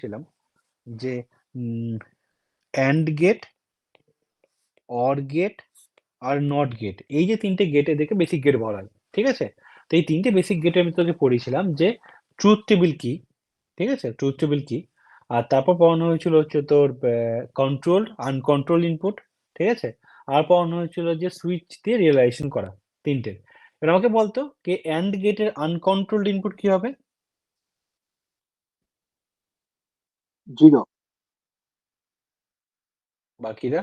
ছিলাম যে AND gate, or gate আর নট গেট, এই যে তিনটে গেটে দেখে বেসিক গেট বলা হয়, ঠিক আছে? তো এই তিনটে বেসিক গেটের আমি তোকে পড়িয়েছিলাম যে ট্রুথ টেবিল কি, ঠিক আছে, ট্রুথ টেবিল কি, আর তারপর পড়ানো হয়েছিল হচ্ছে তোর কন্ট্রোল আনকন্ট্রোল ইনপুট, ঠিক আছে, আর পড়ানো হয়েছিল যে সুইচ দিয়ে রিয়েলাইজেশন করা, তিনটে। এবার আমাকে বলতো যে অ্যান্ড গেটের আনকন্ট্রোলড ইনপুট কি হবে? জিরো। বাকিরা?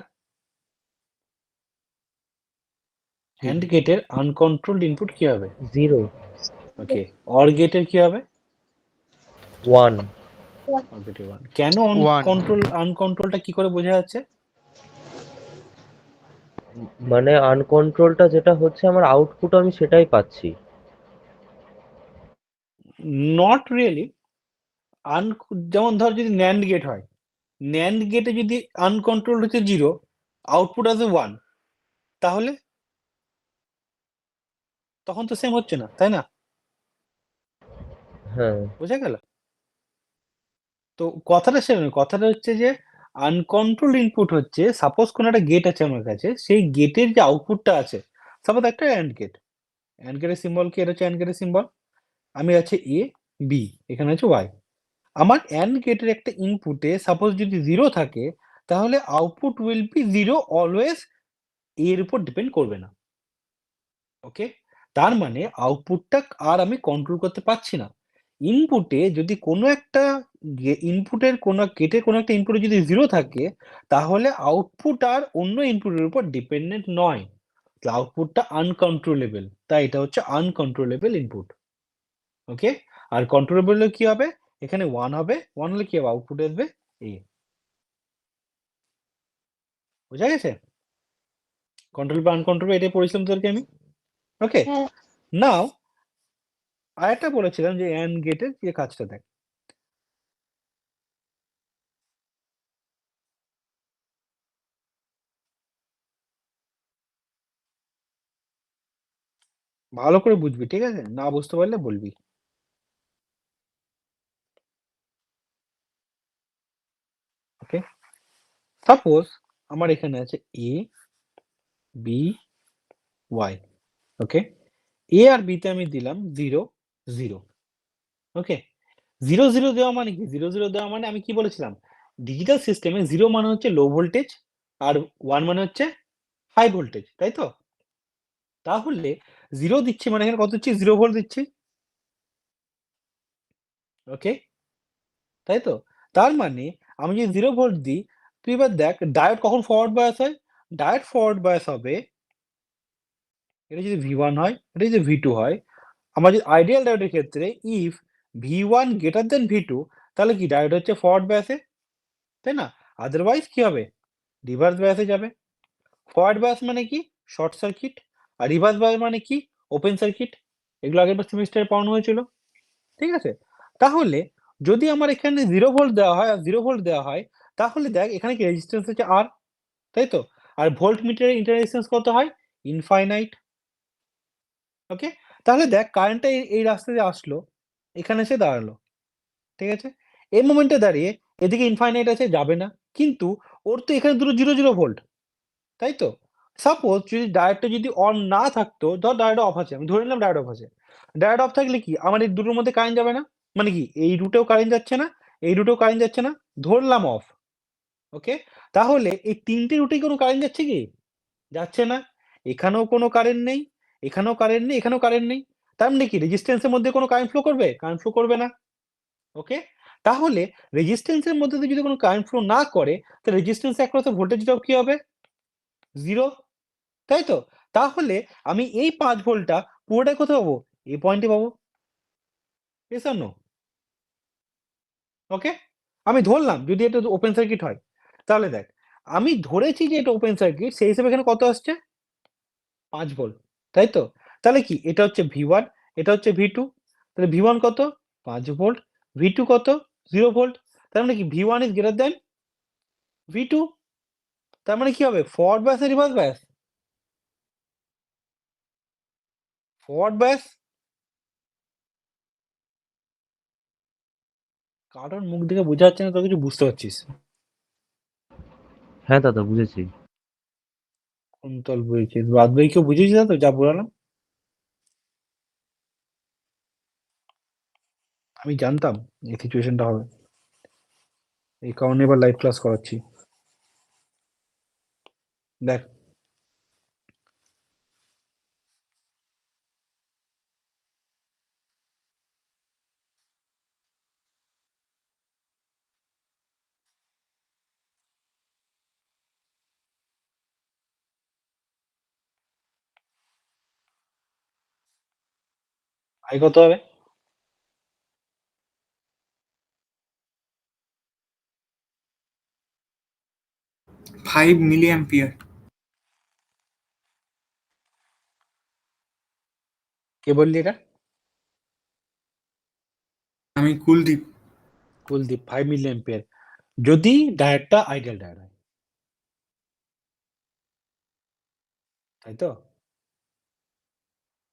অ্যান্ড গেটের আনকন্ট্রোলড ইনপুট কি হবে? 0 ওকে, অর গেটের কি হবে? 1 কেন One. আনকন্ট্রোলটা কি করে বোঝা যাচ্ছে? মানে আনকন্ট্রোলটা যেটা হচ্ছে আমার আউটপুট আমি সেটাই পাচ্ছি। Not really. যেমন ধর যদি ন্যান্ড গেট হয়, ন্যান্ড গেটে যদি আনকন্ট্রোল হচ্ছে 0, আউটপুট আসে 1, তাহলে তখন তো সেম হচ্ছে না, তাই না? হ্যাঁ, বোঝা গেল? তো কথাটা সে নয়, কথাটা হচ্ছে যে আনকন্ট্রোল ইনপুট হচ্ছে, সাপোজ কোন একটা গেট আছে আমার কাছে, সেই গেটের যে আউটপুটটা আছে, সাপোজ একটা অ্যান্ড গেট, অ্যান্ড গেটের সিম্বল কি? এটা হচ্ছে অ্যান্ড গেটের সিম্বল। আমি আছে এ, বি, এখানে আছে ওয়াই। আমার অ্যান্ড গেটের একটা ইনপুটে সাপোজ যদি 0 থাকে, তাহলে আউটপুট উইল বি 0 অলওয়েজ, এর উপর ডিপেন্ড করবে না। ওকে, তার মানে আউটপুটটা আর আমি কন্ট্রোল করতে পারছি না। ইনপুটে যদি কোনো একটা ইনপুটের কোনো গেটে কোনো একটা ইনপুটে যদি 0 থাকে, তাহলে আউটপুট আর অন্য ইনপুটের উপর ডিপেন্ডেন্ট নয়, আউটপুটটা আনকন্ট্রোলেবল, তাই এটা হচ্ছে আনকন্ট্রোলেবল ইনপুট। ওকে, আর কন্ট্রোলেবল কি হবে? এখানে 1 হবে, 1 হলে কি হবে? আউটপুট আসবে এ। বোঝা গেছে? কন্ট্রোল বা আনকন্ট্রোল, এটাই পড়েছিলাম তোদেরকে আমি। ওকে, নাও আরেকটা বলেছিলাম যে অ্যান্ড গেটের যে কাজটা দেখ। ভালো করে বুঝবি, ঠিক আছে? না বুঝতে পারলে বলবি। ওকে, সাপোজ আমার এখানে আছে এ, বি, ওয়াই। ওকে, এ আর বি তে আমি দিলাম 0 0। ওকে, 0 0 দেওয়া মানে কি? 0 0 দেওয়া মানে আমি কি বলেছিলাম? ডিজিটাল সিস্টেমে 0 মানে হচ্ছে লো ভোল্টেজ আর 1 মানে হচ্ছে হাই ভোল্টেজ, তাই তো? তাহলে 0 দিচ্ছি মানে এখানে কত দিচ্ছি? 0 ভোল্ট দিচ্ছি। ওকে, তাই তো? তার মানে আমি যদি 0 ভোল্ট দিই, তুই এবার দেখ ডায়োড কখন ফরওয়ার্ড বায়াস হয়? ডায়োড ফরওয়ার্ড বায়াস হবে, এটা যদি V1 হয়, এটা যদি V2 হয়। আমার যদি আইডিয়াল ডায়োডের ক্ষেত্রে if V1 greater than V2, তাহলে কি ডায়োড হচ্ছে ফরওয়ার্ড বায়াসে, তাই না? আদারওয়াইজ কি হবে? রিভার্স বায়াসে যাবে। ফরওয়ার্ড বায়াস মানে কি? Short circuit. আর রিভার্স বায়াস মানে কি? Open circuit. এগুলো আগের সেমিস্টারে পড়ানো হয়েছিল, ঠিক আছে? তাহলে যদি আমার এখানে 0 ভোল্ট দেওয়া হয় আর 0 ভোল্ট দেওয়া হয়, তাহলে দেখ এখানে কি রেজিস্ট্যান্স হচ্ছে R, তাই তো? আর ভোল্ট মিটারের ইন্টার রেজিস্ট্যান্স কত হয়? ইনফাইনাইট। ওকে, তাহলে দেখ কারেন্টটা এই রাস্তা দিয়ে আসলো, এখানে এসে দাঁড়ালো, ঠিক আছে? এই মোমেন্টে দাঁড়িয়ে এদিকে ইনফাইনাইট আছে, যাবে না। কিন্তু ওর তো এখানে দুটো 0 0 ভোল্ট, তাই তো? সাপোজ যদি ডায়োডটা যদি অন না থাকতো, ধর ডায়োড অফ আছে, আমি ধরে নিলাম ডায়োড অফ আছে। ডায়োড অফ থাকলে কি আমার এই দুটোর মধ্যে কারেন্ট যাবে না? মানে কি এই রুটেও কারেন্ট যাচ্ছে না, এই রুটেও কারেন্ট যাচ্ছে না, ধরলাম অফ। ওকে, তাহলে এই তিনটে রুটেই কোনো কারেন্ট যাচ্ছে কি? যাচ্ছে না। এখানেও কোনো কারেন্ট নেই, এখানেও কারেন্ট নেই, এখানেও কারেন্ট নেই। তার মানে কি রেজিস্ট্যান্সের মধ্যে কোনো কারেন্ট ফ্লো করবে? কারেন্ট ফ্লো করবে না। ওকে, তাহলে রেজিস্ট্যান্সের মধ্যে দিয়ে যদি কোনো কারেন্ট ফ্লো না করে, তাহলে রেজিস্ট্যান্স অ্যাক্রস ভোল্টেজ ড্রপ কি হবে? 0, তাই তো? তাহলে আমি এই 5 ভোল্টটা পুরোটাই কোথায় পাবো? এই পয়েন্টে পাবো। Yes or no? ওকে, আমি ধরলাম যদি এটা ওপেন সার্কিট হয়, তাহলে দেখ আমি ধরেছি যে এটা ওপেন সার্কিট, সেই হিসেবে এখানে কত আসছে? 5 ভোল্ট, তাই তো? তাহলে কি এটা হচ্ছে V1, এটা হচ্ছে V2, তাহলে V1 কত? 5 ভোল্ট, V2 কত? 0 ভোল্ট। তার মানে কি V1 is greater than V2। তার মানে কি হবে? ফরওয়ার্ড বায়াস না রিভার্স বায়াস? Forward bias. কারণ মুখ দেখে বোঝা যাচ্ছে না তো কিছু বুঝতে পারছিস। হ্যাঁ দাদা বুঝেছি। কুন্তল বুঝেছিস, বাদ বাকি কেউ বুঝেছিস না তো যা বললাম? আমি জানতাম এই সিচুয়েশনটা হবে, এই কারণে এবার লাইভ ক্লাস করাচ্ছি। দেখ আই কত হবে? Five milliampere. কে বললি এটা? আমি কুলদীপ। কুলদীপ 5 মিলিয়ন এম্পিয়ার, যদি ডায়োডটা আইডিয়াল ডায়োড হয়, তাই তো?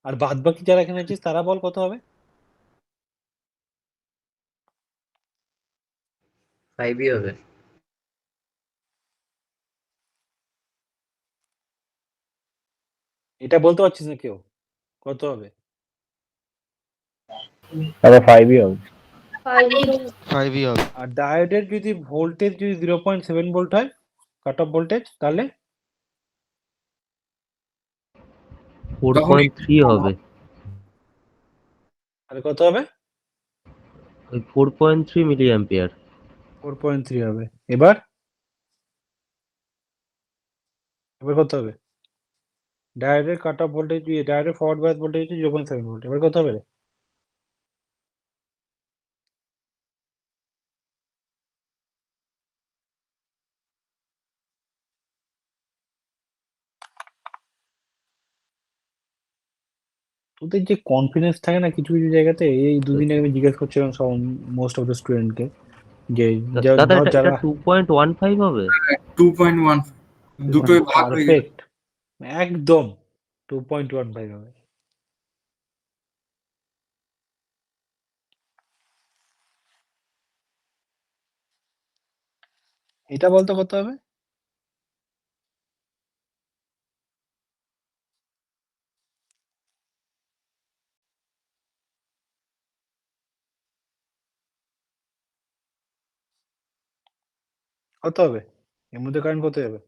আর বাদ বাকি যারা এখানে আছিস তারা বল কত হবে? 5ই হবে। এটা বলতে পারছিস না কেউ কত হবে? দাদা 5ই হবে। 5ই হবে। আর ডায়োডের যদি ভোল্টেজ যদি 0.7 ভোল্ট হয়, কাট অফ ভোল্টেজ, তাহলে 4.3 হবে। তাহলে কত হবে? ওই 4.3 মিলিঅ্যাম্পিয়ার। 4.3 হবে। এবার কত হবে? ডায়োডের কাট অফ ভোল্টেজ, ডায়োডের ফরওয়ার্ড বায়াস ভোল্টেজ হচ্ছে 0.7 ভোল্ট। এবার কত হবে রে? তোদের যে কনফিডেন্স থাকে না কিছু কিছু জায়গাতে, এই দুদিন আগে আমি জিজ্ঞেস করছিলাম সব মোস্ট অফ দ্য স্টুডেন্টকে যে দাদা ধর এটা যারা 2.15 হবে। 2.1 দুটোই ভাগ হয়ে যাবে। পারফেক্ট, একদম 2.15 হবে। এটা বলতে কত হবে? কত হবে এর মধ্যে কারেন্ট কত যাবে?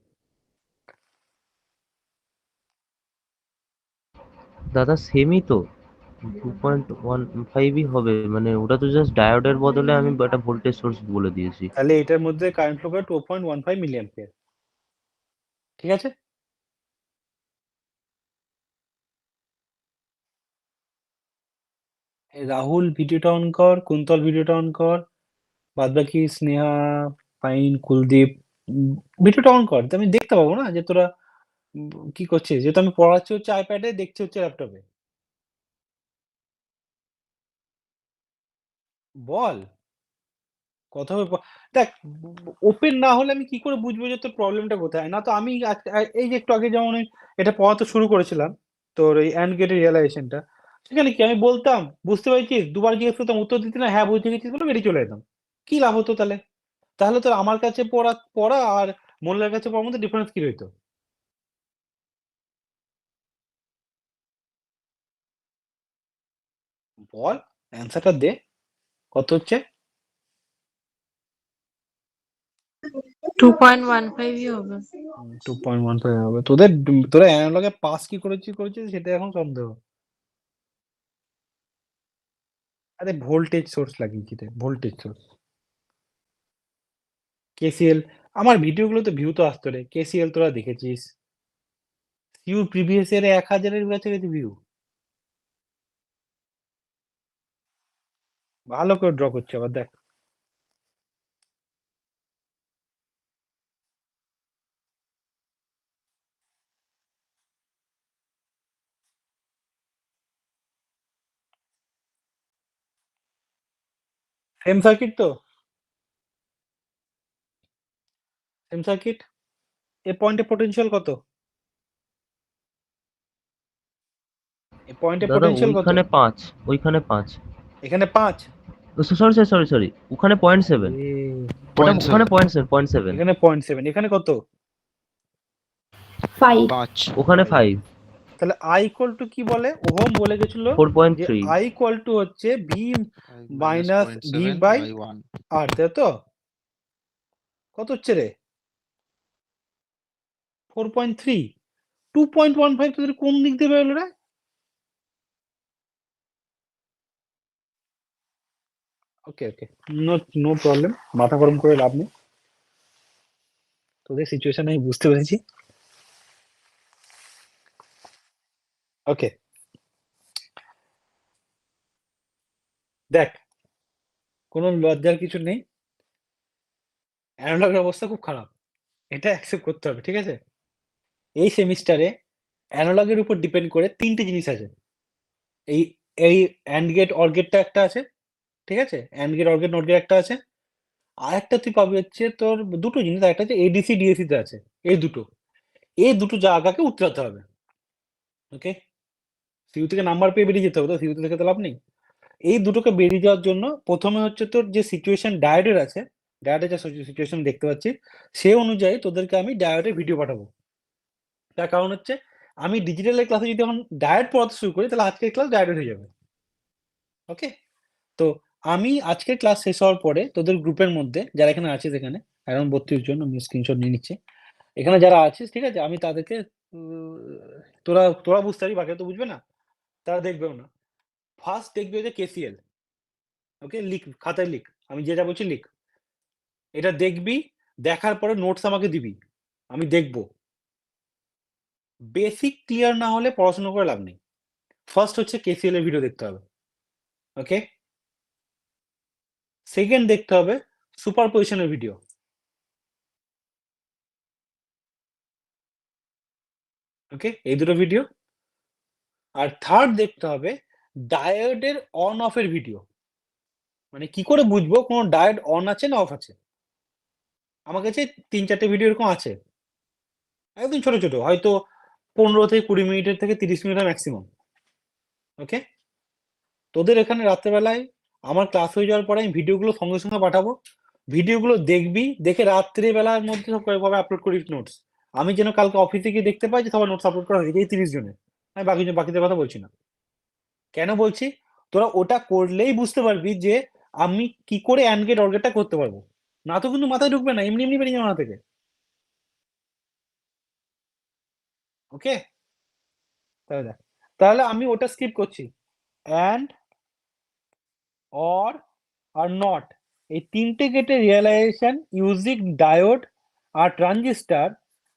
দাদা সেমই তো, 2.15ই হবে। মানে ওটা তো জাস্ট ডায়োডের বদলে আমি একটা ভোল্টেজ সোর্স বলে দিয়েছি। তাহলে এটার মধ্যে কারেন্ট ফ্লো করে 2.15 মিলি অ্যাম্পিয়ার, ঠিক আছে? এই রাহুল ভিডিওটা অন কর, কুন্তল ভিডিওটা অন কর, বাদ বাকি স্নেহা, ফাইন, কুলদীপ ভিডিওটা অন কর, তো আমি দেখতে পাবো না যে তোরা কি করছিস। যেহেতু আমি পড়াচ্ছি হচ্ছে আইপ্যাডে, দেখছি হচ্ছে ল্যাপটপে। বল কথা হবে দেখ, ওপেন না হলে আমি কি করে বুঝবো যে তোর প্রবলেমটা কোথায়? না তো আমি এই যে একটু আগে যেমন এটা পড়াতে শুরু করেছিলাম, তোর এই অ্যান্ড গেটের রিয়ালাইজেশনটা, সেখানে কি আমি বলতাম বুঝতে পেরেছিস, দুবার জিজ্ঞেস করতাম উত্তর দিতি না, হ্যাঁ বুঝতে গেছিস বলে বেরিয়ে চলে যেতাম, কি লাভ হতো তাহলে? তাহলে তোর আমার কাছে পড়া পড়া আর মোল্লার কাছে পড়ার মধ্যে ডিফারেন্স কি রইতো? বল, অ্যান্সারটা দে, কত হচ্ছে? 2.15ই হবে। 2.15 হবে। তোরা অ্যানালগে পাস কি করেছিস সেটা এখন সন্দেহ। আরে ভোল্টেজ সোর্স লাগিয়েছি রে, ভোল্টেজ সোর্স। কেসিএল, আমার ভিডিওগুলোতে ভিউ তো আসতো রে, কেসিএল তোরা দেখেছিস, ইউ প্রিভিয়াস ইয়ারে 1000-এর কাছাকাছি ভিউ, ভালো করে ড্র করছে আবার দেখ। সেম সার্কিট তো, সেম সার্কিট। এ পয়েন্টে পোটেনশিয়াল কত? এ পয়েন্টে দাদা পোটেনশিয়াল কত? ওইখানে 5, ওইখানে 5। এখানে 5, সরি সরি সরি সরি, ওখানে 0.7, ওটা ওখানে 0.7, এখানে 0.7, এখানে কত? 5 5 ওখানে 5, তাহলে আই ইকুয়াল টু কি বলে? ওহম বলে গেছিল যে 4.3। আই ইকুয়াল টু হচ্ছে V minus V 0.7 by by 1 R, তাই তো? কত হচ্ছে রে? 4.3, 2.15 তোদের কোন দিক দিয়ে বেরোলো রে? ওকে ওকে, নো প্রবলেম, মাথা গরম করে লাভ নেই, তোদের সিচুয়েশন আমি বুঝতে পেরেছি। ওকে, দেখ, কোনো লজ্জার কিছু নেই, অ্যানালগের অবস্থা খুব খারাপ, এটা অ্যাকসেপ্ট করতে হবে, ঠিক আছে? এই সেমিস্টারে অ্যানালগের উপর ডিপেন্ড করে 3টে জিনিস আছে। এই এই অ্যান্ড গেট অর গেটটা একটা আছে, ঠিক আছে? AND gate or gate not gate একটা আছে। আরেকটা তুই পাবি হচ্ছে তোর 2টো জিনিস, একটা হচ্ছে এডিসি ডিএসি তে আছে। এই দুটো জায়গাকে উতরাতে হবে। ওকে? সিইউ থেকে নাম্বার পেয়ে বেরিয়ে যেতে হবে, তো সিইউ থেকে তো লাভ নেই। এই দুটোকে বেরিয়ে যাওয়ার জন্য প্রথমে হচ্ছে তোর যে সিচুয়েশন ডায়োডের আছে, ডায়োডের যে সিচুয়েশন দেখতে পাচ্ছি, সে অনুযায়ী তোদেরকে আমি ডায়োডের ভিডিও পাঠাবো। তার কারণ হচ্ছে আমি ডিজিটালের ক্লাসে যদি এখন ডায়োড পড়াতে শুরু করি, তাহলে আজকের ক্লাস ডায়োডের হয়ে যাবে। ওকে? তো আমি আজকের ক্লাস শেষ হওয়ার পরে তোদের গ্রুপের মধ্যে যারা এখানে আছিস, এখানে এখন 32 জন, আমি স্ক্রিনশট নিয়ে নিচ্ছি। এখানে যারা আছিস, ঠিক আছে, আমি তাদেরকে তোরা বুঝতে পারবি, বাকিরা তো বুঝবে না, তারা দেখবেও না। ফার্স্ট দেখবে যে কেসিএল, ওকে, লিখ, খাতায় লিখ, আমি যেটা বলছি লিখ। এটা দেখবি, দেখার পরে নোটস আমাকে দিবি, আমি দেখব। বেসিক ক্লিয়ার না হলে পড়াশোনা করে লাভ নেই। ফার্স্ট হচ্ছে কেসিএল এর ভিডিও দেখতে হবে, ওকে? সেকেন্ড দেখতে হবে সুপারপজিশনের ভিডিও, ওকে, এই দুটো ভিডিও। আর থার্ড দেখতে হবে ডায়োডের অন অফ এর ভিডিও, মানে কি করে বুঝবো কোন ডায়োড অন আছে না অফ আছে। আমার কাছে 3-4টে ভিডিও এরকম আছে, একদম ছোট ছোট, হয়তো 15 থেকে 20 মিনিটের থেকে 30 মিনিটের ম্যাক্সিমাম। ওকে, তোদের এখানে রাত্রেবেলায় আমার ক্লাস হয়ে যাওয়ার পরে আমি ভিডিওগুলো সঙ্গে সঙ্গে পাঠাবো, ভিডিওগুলো দেখবি, দেখে রাত্রিবেলার মধ্যে সব কয়েকভাবে আপলোড করিস নোটস। আমি যেন কালকে অফিসে গিয়ে দেখতে পাই যে সবার নোটস আপলোড করা হয়ে গেছে, এই 30 জনের। আমি বাকিদের কথা বলছি না। কেন বলছি? তোরা ওটা করলেই বুঝতে পারবি যে আমি কি করে অ্যান্ড গেট অর গেটটা করতে পারবো, না তো কিন্তু মাথায় ঢুকবে না, এমনি এমনি বেরিয়ে যাবে মাথা থেকে। ওকে, তাহলে আমি ওটা স্কিপ করছি। অ্যান্ড, অর আর নট, এই 3টে গেটের রিয়েলাইজেশন ইউজিং ডায়োড আর ট্রানজিস্টার,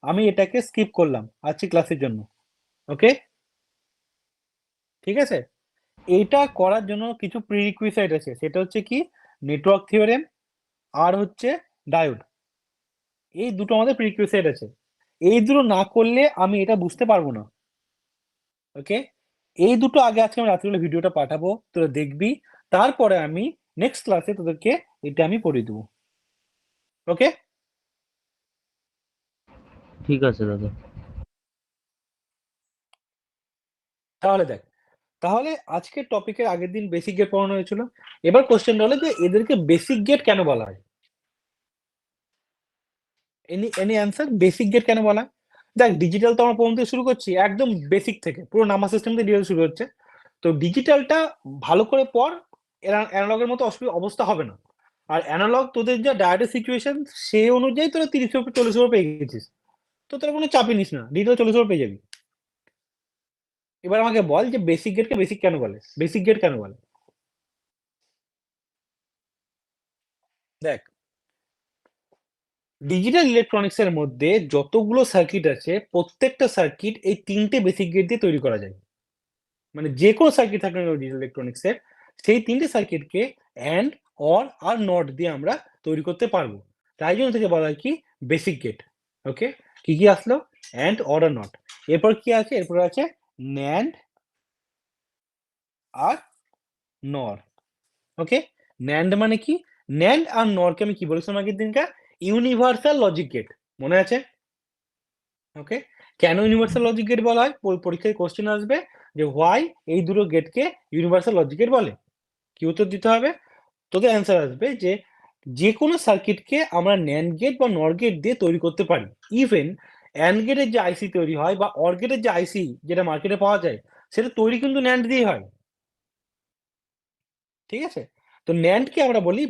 আমি এটাকে স্কিপ করলাম আজকে ক্লাসের জন্য। ওকে, ঠিক আছে? এইটা করার জন্য কিছু প্রিরিকুইসাইট আছে, সেটা হচ্ছে কি, নেটওয়ার্ক থিওরেম আর হচ্ছে ডায়োড, এই দুটো আমাদের প্রিরিকুইসাইট আছে। এই দুটো না করলে আমি এটা বুঝতে পারবো না। ওকে, এই দুটো আগে আজকে আমি রাত্রিবেলা ভিডিওটা পাঠাবো, তোরা দেখবি, তারপরে আমি নেক্সট ক্লাসে তোদেরকে এটা আমি পড়িয়ে দেবো। ওকে, ঠিক আছে দাদা। তাহলে দেখ, তাহলে আজকের টপিকের আগের দিন বেসিক গেট পড়ানো হয়েছিল। এবার কোশ্চেনটা হলো যে এদেরকে বেসিক গেট কেন বলা হয়? Any answer? বেসিক গেট কেন বলা হয়? দেখ, ডিজিটাল তো আমরা প্রথম থেকে শুরু করছি, একদম বেসিক থেকে, পুরো নাম্বার সিস্টেম থেকে ডিজিটাল শুরু হচ্ছে। তো ডিজিটালটা ভালো করে পড়, অ্যানালগের মতো অবস্থা হবে না। আর অ্যানালগ তোদের যা ডায়োডের সিচুয়েশন, সেই অনুযায়ী তোরা 30 উপর 40 উপর পেয়ে গেছিস, তো তোরা কোনো চাপই নিস না, ডিজিটাল 40 উপর পেয়ে যাবি। এবার আমাকে বল যে বেসিক গেটকে বেসিক কেন বলে, বেসিক গেট কেন বলে? দেখ, ডিজিটাল ইলেকট্রনিক্স এর মধ্যে যতগুলো সার্কিট আছে, প্রত্যেকটা সার্কিট এই 3টে বেসিক গেট দিয়ে তৈরি করা যায়। মানে যে কোনো সার্কিট থাকে না ডিজিটাল ইলেকট্রনিক্স এর, সেই 3টে সার্কিটকে অ্যান্ড, অর আর নট দিয়ে আমরা তৈরি করতে পারবো। তাই জন্য থেকে বলা হয় কি বেসিক গেট। ওকে, কি কি আসলো? অ্যান্ড, অর আর নট। এরপর কি আছে? এরপর আছে ন্যান্ড আর নর। ওকে, ন্যান্ড মানে কি? ন্যান্ড আর নরকে আমি কি বলেছিলাম আগের দিনকার? ইউনিভার্সাল লজিক গেট, মনে আছে? ওকে, কেন ইউনিভার্সাল লজিক গেট বলা হয়? পরীক্ষায় কোশ্চেন আসবে যে হোয়াই এই দুটো গেটকে ইউনিভার্সাল লজিক গেট বলে। কি উত্তর দিতে হবে? তোদের অ্যান্সার আসবে যে যে কোনো সার্কিটকে আমরা ন্যান্ড গেট বা নর গেট দিয়ে তৈরি করতে পারি। ইভেন অ্যান্ড গেটের যে আইসি তৈরি হয় বা অর গেটের যে আইসি যেটা মার্কেটে পাওয়া যায় সেটা তৈরি কিন্তু ন্যান্ড দিয়ে হয়। ঠিক আছে, তো ন্যান্ডকে আমরা বলি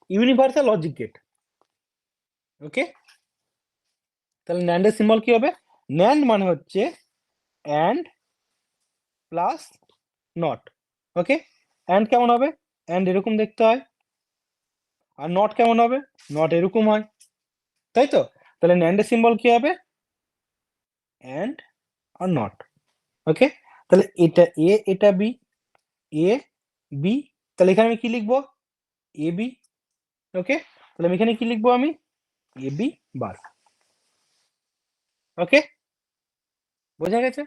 ইউনিভার্সাল লজিক গেট। ওকে, তাহলে ন্যান্ডের সিম্বল কি হবে? ন্যান্ড মানে হচ্ছে and plus not. Okay, and কেমন হবে? অ্যান্ড এরকম দেখতে হয়। আর নট কেমন হবে? নট এরকম হয়, তাই তো? তাহলে ন্যান্ডের সিম্বল কি হবে? And are not. ওকে, তাহলে এটা এ এটা বি, এ বি, তাহলে এখানে আমি কি লিখবো? A B. ওকে, তাহলে আমি এখানে কি লিখবো? আমি এ বি বার। ওকে, বোঝা গেছে?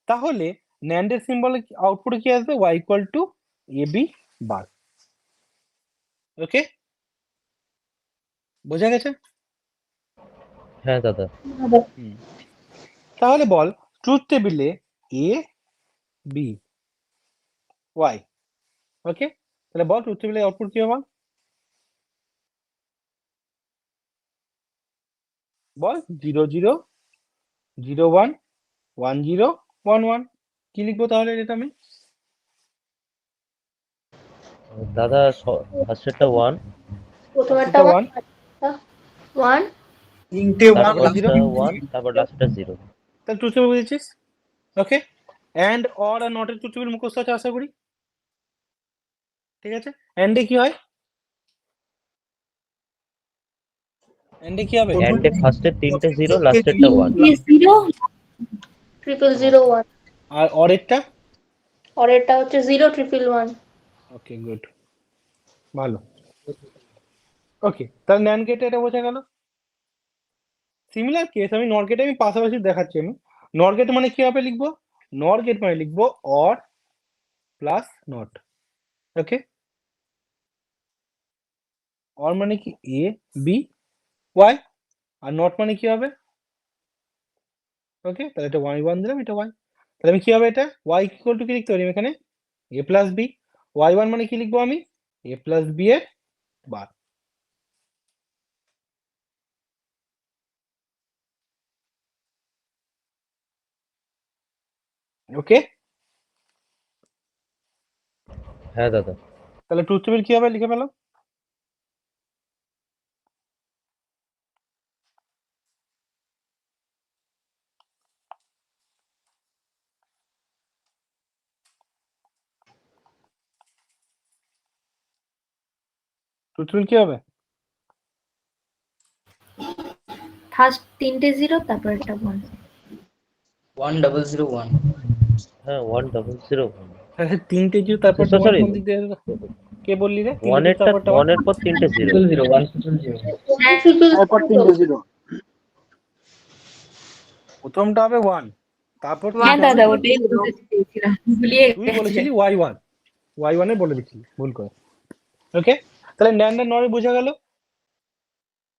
তাহলে ন্যান্ডের সিম্বল আউটপুটে কি আসবে? y equal to A B bar. Okay, বোঝা গেছে? হ্যাঁ দাদা। হুম, তাহলে বল ট্রুথ টেবিলে এ বি ওয়াই। ওকে, তাহলে বল ট্রুথ টেবিলে আউটপুট কি হবে? বল 0 0 0 1 1 0 1 1। কি লিখবো তাহলে এটা আমি? দাদা ফার্স্টেরটা 1, প্রথমেরটা 1, 1, তিনটে ওয়ান তারপরেরটা 1, তারপর লাস্টটা 0। তাহলে ট্রুথ টেবিল বুঝেছিস? ওকে, অ্যান্ড অর আর নটের ট্রুথ টেবিল মুখস্থ আছে আশা করি। ঠিক আছে, অ্যান্ডে কি হয়? অ্যান্ডে কি হবে? অ্যান্ডে ফার্স্টের 3টে 0, লাস্টেরটা 1। 0 0 1, আর অরেরটা? পরেরটা হচ্ছে 0 1 1। ওকে, গুড, ভালো। ওকে, তাহলে ন্যান্ড গেটে এটা বোঝা গেল। সিমিলার কেস আমি নর গেটে আমি পাশাপাশি দেখাচ্ছি। আমি নর গেট মানে কি হবে লিখবো? নর গেট মানে লিখবো or plus not. Okay, or মানে কি? A B Y, are not মানে কি হবে? ওকে, তাহলে এটা ওয়াই 1 দিলাম, এটা ওয়াই। তাহলে আমি কি হবে? এটা ওয়াই ইকুয়াল টু কি লিখতে পারি আমি এখানে? এ প্লাস বি। ওয়াই 1 মানে কি লিখবো আমি? এ প্লাস বি এর বার। ওকে, হ্যাঁ দাদা। তাহলে ট্রুথ টেবিল কি হবে লিখে পেলাম? ট্রুথ টেবিল কি হবে? ফার্স্ট 3টে 0, তারপর একটা 1। 1001 হ্যাঁ 1001। তাহলে তিনটে জিরো তারপর ওয়ান সরি, কোন দিক দিয়ে? কে বললি রে? তিনটে 1 জিরো এরটা তারপরটা 1 এর পর 3টে 0। 0 তারপর 3-0। প্রথমটা হবে 1, তারপর হ্যাঁ তিনটে দাদা, হবে 0। ওটাই বলতে চেয়েছিলাম, ভুলিয়ে তুই গেছে। বলেছিলি ওয়াই 1 এ বলে দিচ্ছিলি ভুল করে। ওকে, তাহলে ন্যান্ড আর নরে বোঝা গেল।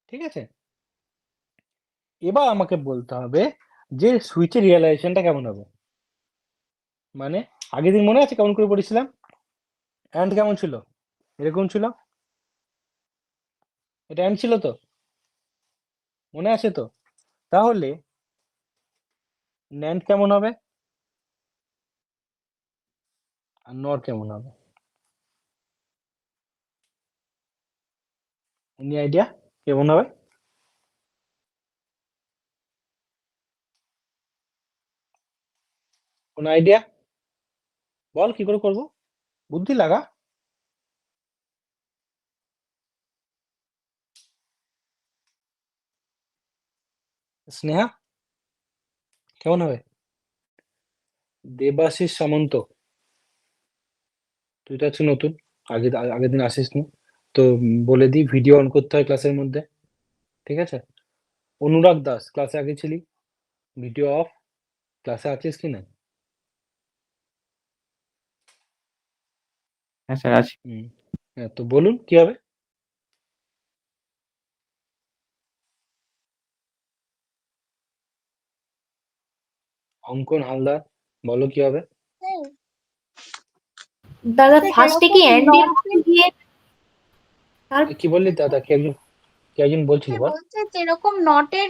ঠিক আছে, এবার আমাকে বলতে হবে যে সুইচের রিয়েলাইজেশনটা কেমন হবে। মানে আগের দিন মনে আছে কেমন করে পড়েছিলাম? অ্যান্ড কেমন ছিল? এরকম ছিল। এটা অ্যান্ড ছিল তো, মনে আছে তো? তাহলে ন্যান্ড কেমন হবে আর নর কেমন হবে? এনি আইডিয়া কেমন হবে? কোন আইডিয়া? বল কি করে করব, বুদ্ধি লাগা। স্নেহা কেমন হবে? দেবাশিস সামন্ত, তুই তো আছিস নতুন, আগের দিন আসিস নি তো, বলে দিই ভিডিও অন করতে হয় ক্লাসের মধ্যে। ঠিক আছে, অনুরাগ দাস ক্লাসে আগে ছিলি, ভিডিও অফ। ক্লাসে আছিস কি না? হ্যাঁ স্যার আছি। হ্যাঁ, তো বলুন কি হবে? অঙ্কন হালদার বলো কি হবে? দাদা ফার্স্টে কি এন্ড দিয়ে আর কি বললি দাদা? কে একজন বলছিল বল। বলছে যেরকম নটের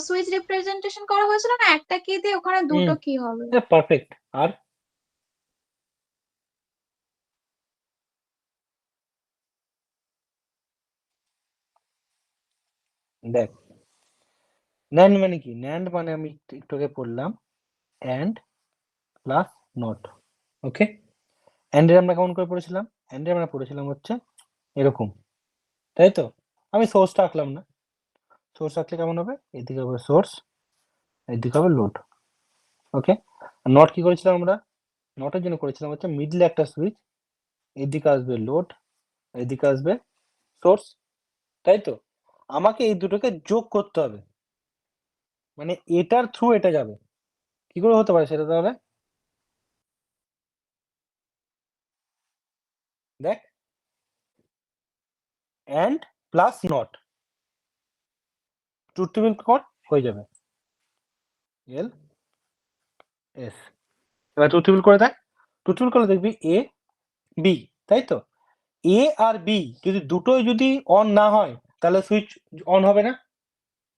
সুইচ রিপ্রেজেন্টেশন করা হয়েছিল না, একটা কি দিয়ে ওখানে দুটো কি হবে? পারফেক্ট। আর দেখ, ন্যান্ড মানে কি? ন্যান্ড মানে আমি একটু আগে পড়লাম অ্যান্ড প্লাস নট। ওকে, অ্যান্ডের আমরা কেমন করে পড়েছিলাম? অ্যান্ডের আমরা পড়েছিলাম হচ্ছে এরকম, তাই তো? আমি সোর্সটা আঁকলাম না। সোর্স আঁকলে কেমন হবে? এদিকে হবে সোর্স, এদিকে হবে লোড। ওকে, নট কি করেছিলাম আমরা? নটের জন্য করেছিলাম হচ্ছে মিডলে একটা সুইচ, এদিকে আসবে লোড, এদিকে আসবে সোর্স, তাই তো? আমাকে এই দুটোকে যোগ করতে হবে, মানে এটার থ্রু এটা যাবে। কি করে হতে পারে সেটা তাহলে? দেখ, and plus not, truth table কর, হয়ে যাবে এল এস। এবার ট্রুথ টেবিল করে দেখ, ট্রুথ টেবিল করে দেখবি এ বি, তাই তো? এ আর বি যদি দুটোই যদি অন না হয় তাহলে সুইচ অন হবে না,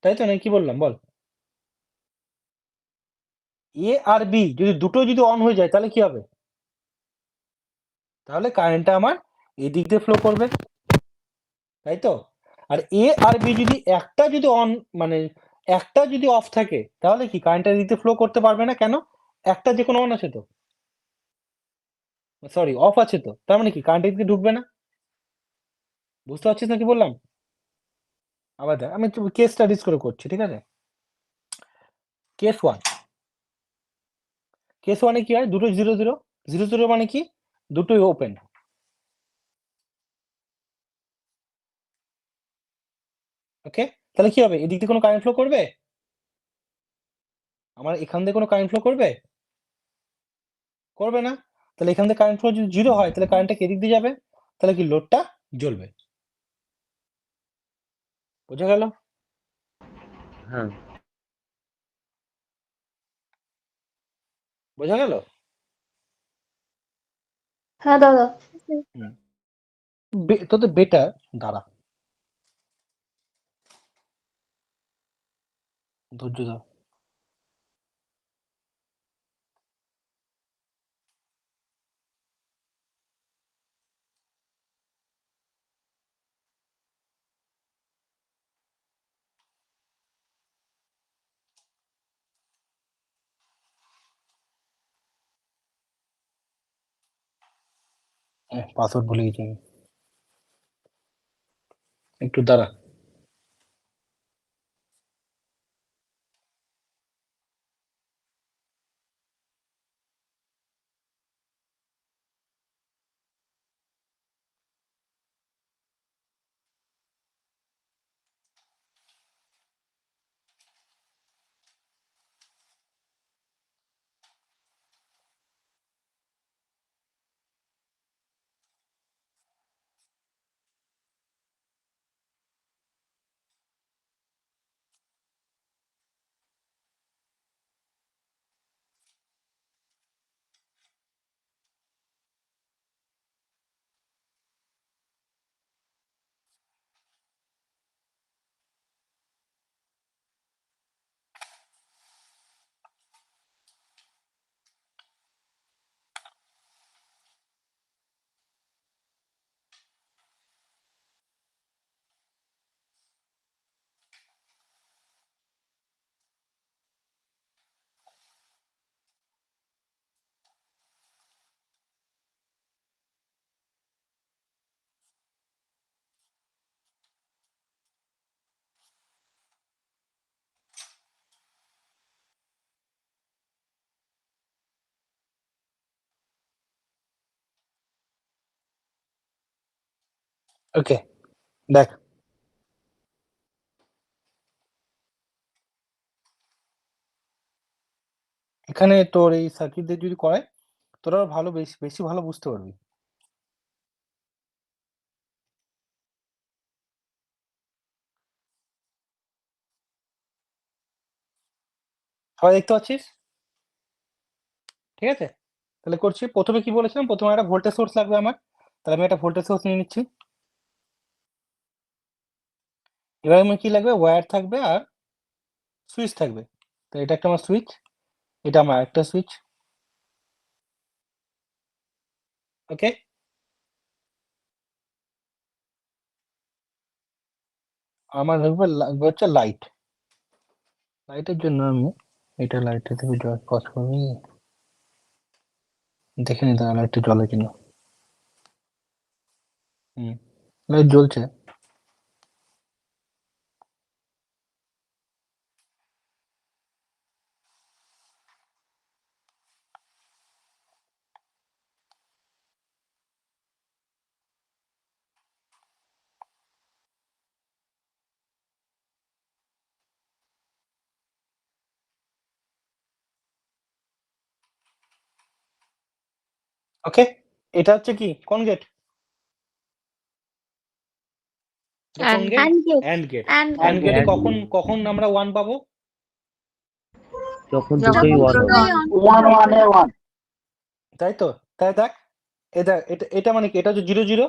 তাই তো? না কি বললাম বল? এ আর বি যদি দুটোই যদি অন হয়ে যায় তাহলে কি হবে? তাহলে কারেন্টটা আমার এদিক দিয়ে ফ্লো করবে, তাই তো? আর এ আর বি যদি একটা যদি অন, মানে একটা যদি অফ থাকে তাহলে কি কারেন্টটা এদিক দিয়ে ফ্লো করতে পারবে না? কেন? একটা যে কোনো অন আছে তো, সরি অফ আছে তো, তার মানে কি কারেন্ট এদিকে ঢুকবে না। বুঝতে পারছিস না কি বললাম? আবার দেখ, আমি কেস স্টাডিজ করে করছি, ঠিক আছে? কেস ওয়ান, কেস ওয়ানে কি হয়? দুটো 0 0 0 0 মানে কি? দুটোই ওপেন। ওকে, তাহলে কি হবে? এদিক দিয়ে কোনো কারেন্ট ফ্লো করবে? আমার এখান দিয়ে কোনো কারেন্ট ফ্লো করবে? করবে না। তাহলে এখান থেকে কারেন্ট ফ্লো যদি 0 হয় তাহলে কারেন্টটা এদিক দিয়ে যাবে, তাহলে কি লোডটা জ্বলবে। বোঝা গেল? হ্যাঁ, বোঝা গেল? হ্যাঁ দাদা, তোদের বেটার দাঁড়া, ধৈর্য ধর। পাসওয়ার্ড ভুলে গেছি আমি, একটু দাঁড়া। ওকে, দেখ, এখানে তোর এই সার্কিট দিয়ে যদি করায় তোরা ভালো, বেশি বেশি ভালো বুঝতে পারবি। সবাই দেখতে পাচ্ছিস? ঠিক আছে, তাহলে করছি। প্রথমে কি বলেছিলাম? প্রথমে একটা ভোল্টেজ সোর্স লাগবে আমার, তাহলে আমি একটা ভোল্টেজ সোর্স নিয়ে নিচ্ছি। এবার আমার কি লাগবে, ওয়্যার থাকবে আর সুইচ থাকবে। তো এটা একটা আমার সুইচ, এটা আমার একটা সুইচ। ওকে, আমার লাগবে হচ্ছে লাইট। লাইটের জন্য আমি এটা লাইটটা থেকে জল পজ করবি, দেখে নিতে হবে লাইটটা জ্বলে কিনা। লাইট জ্বলছে। ওকে, এটা হচ্ছে কি, কোন গেট? কোন gate? and gate AND gate. and AND গেটে And কখন কখন আমরা 1 পাবো? যখন যখন দুটোই যখন 1 হবে। দুটোই on 1 তাই তো? তাই দেখ, এটা এটা এটা মানে কি, এটা হচ্ছে 0 0,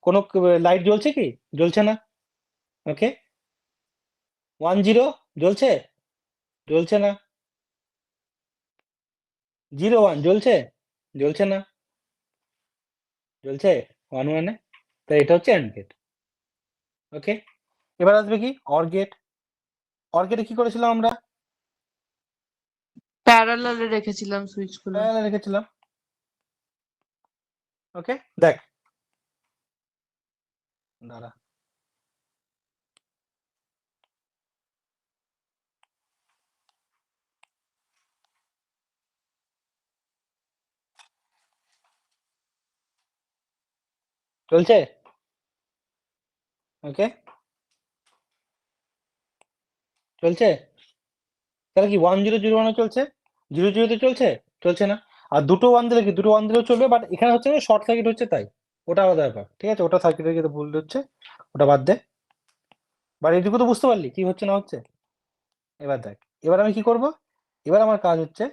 কোনো লাইট জ্বলছে কি? জ্বলছে না। ওকে, 1 0 জ্বলছে? জ্বলছে না। 0 1 জ্বলছে? জ্বলছে না। জ্বলছে 1 1 এ। তাই এটা হচ্ছে অ্যান্ড গেট। ওকে, এবার আসবে কি, অর গেট। অর গেটে কি করেছিলাম আমরা? প্যারালালে রেখেছিলাম সুইচগুলো। রেখেছিলাম। ওকে, দেখ, দাঁড়া, চলছে? ওকে, চলছে? তাহলে কি 1 0 0 1 চলছে? 0 0 তে চলছে? চলছে না। আর দুটো 1 দিলে কি, দুটো 1 দিলেও চলবে, বাট এখানে হচ্ছে না শর্ট সার্কিট হচ্ছে, তাই ওটা আলাদা ব্যাপার। ঠিক আছে, ওটা সার্কিটের ক্ষেত্রে ভুল হচ্ছে, ওটা বাদ দে। বাট এটুকু তো বুঝতে পারলি কি হচ্ছে না হচ্ছে। এবার দেখ, এবার আমি কি করব, এবার আমার কাজ হচ্ছে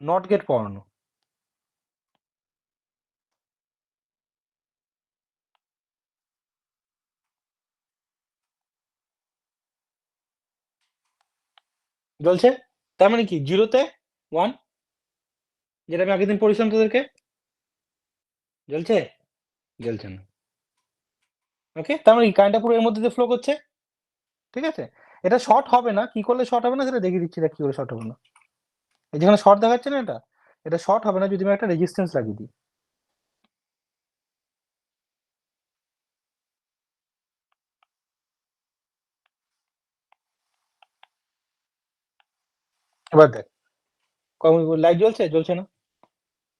নট গেট পড়ানো। জ্বলছে? তার মানে কি, 0 তে 1, যেটা আমি আগের দিন পড়েছিলাম তোদেরকে। জ্বলছে? জ্বলছে না। ওকে, তার মানে কি, কারেন্টটা পুরো এর মধ্যে দিয়ে ফ্লো করছে। ঠিক আছে, এটা শর্ট হবে না, কি করলে শর্ট হবে না সেটা দেখিয়ে দিচ্ছি, দেখ কি করে শর্ট হবে না। এই যেখানে শর্ট দেখাচ্ছে না, এটা শর্ট হবে না যদি আমি একটা রেজিস্ট্যান্স লাগিয়ে দিই। এবার দেখ, লাইট জ্বলছে? জ্বলছে না।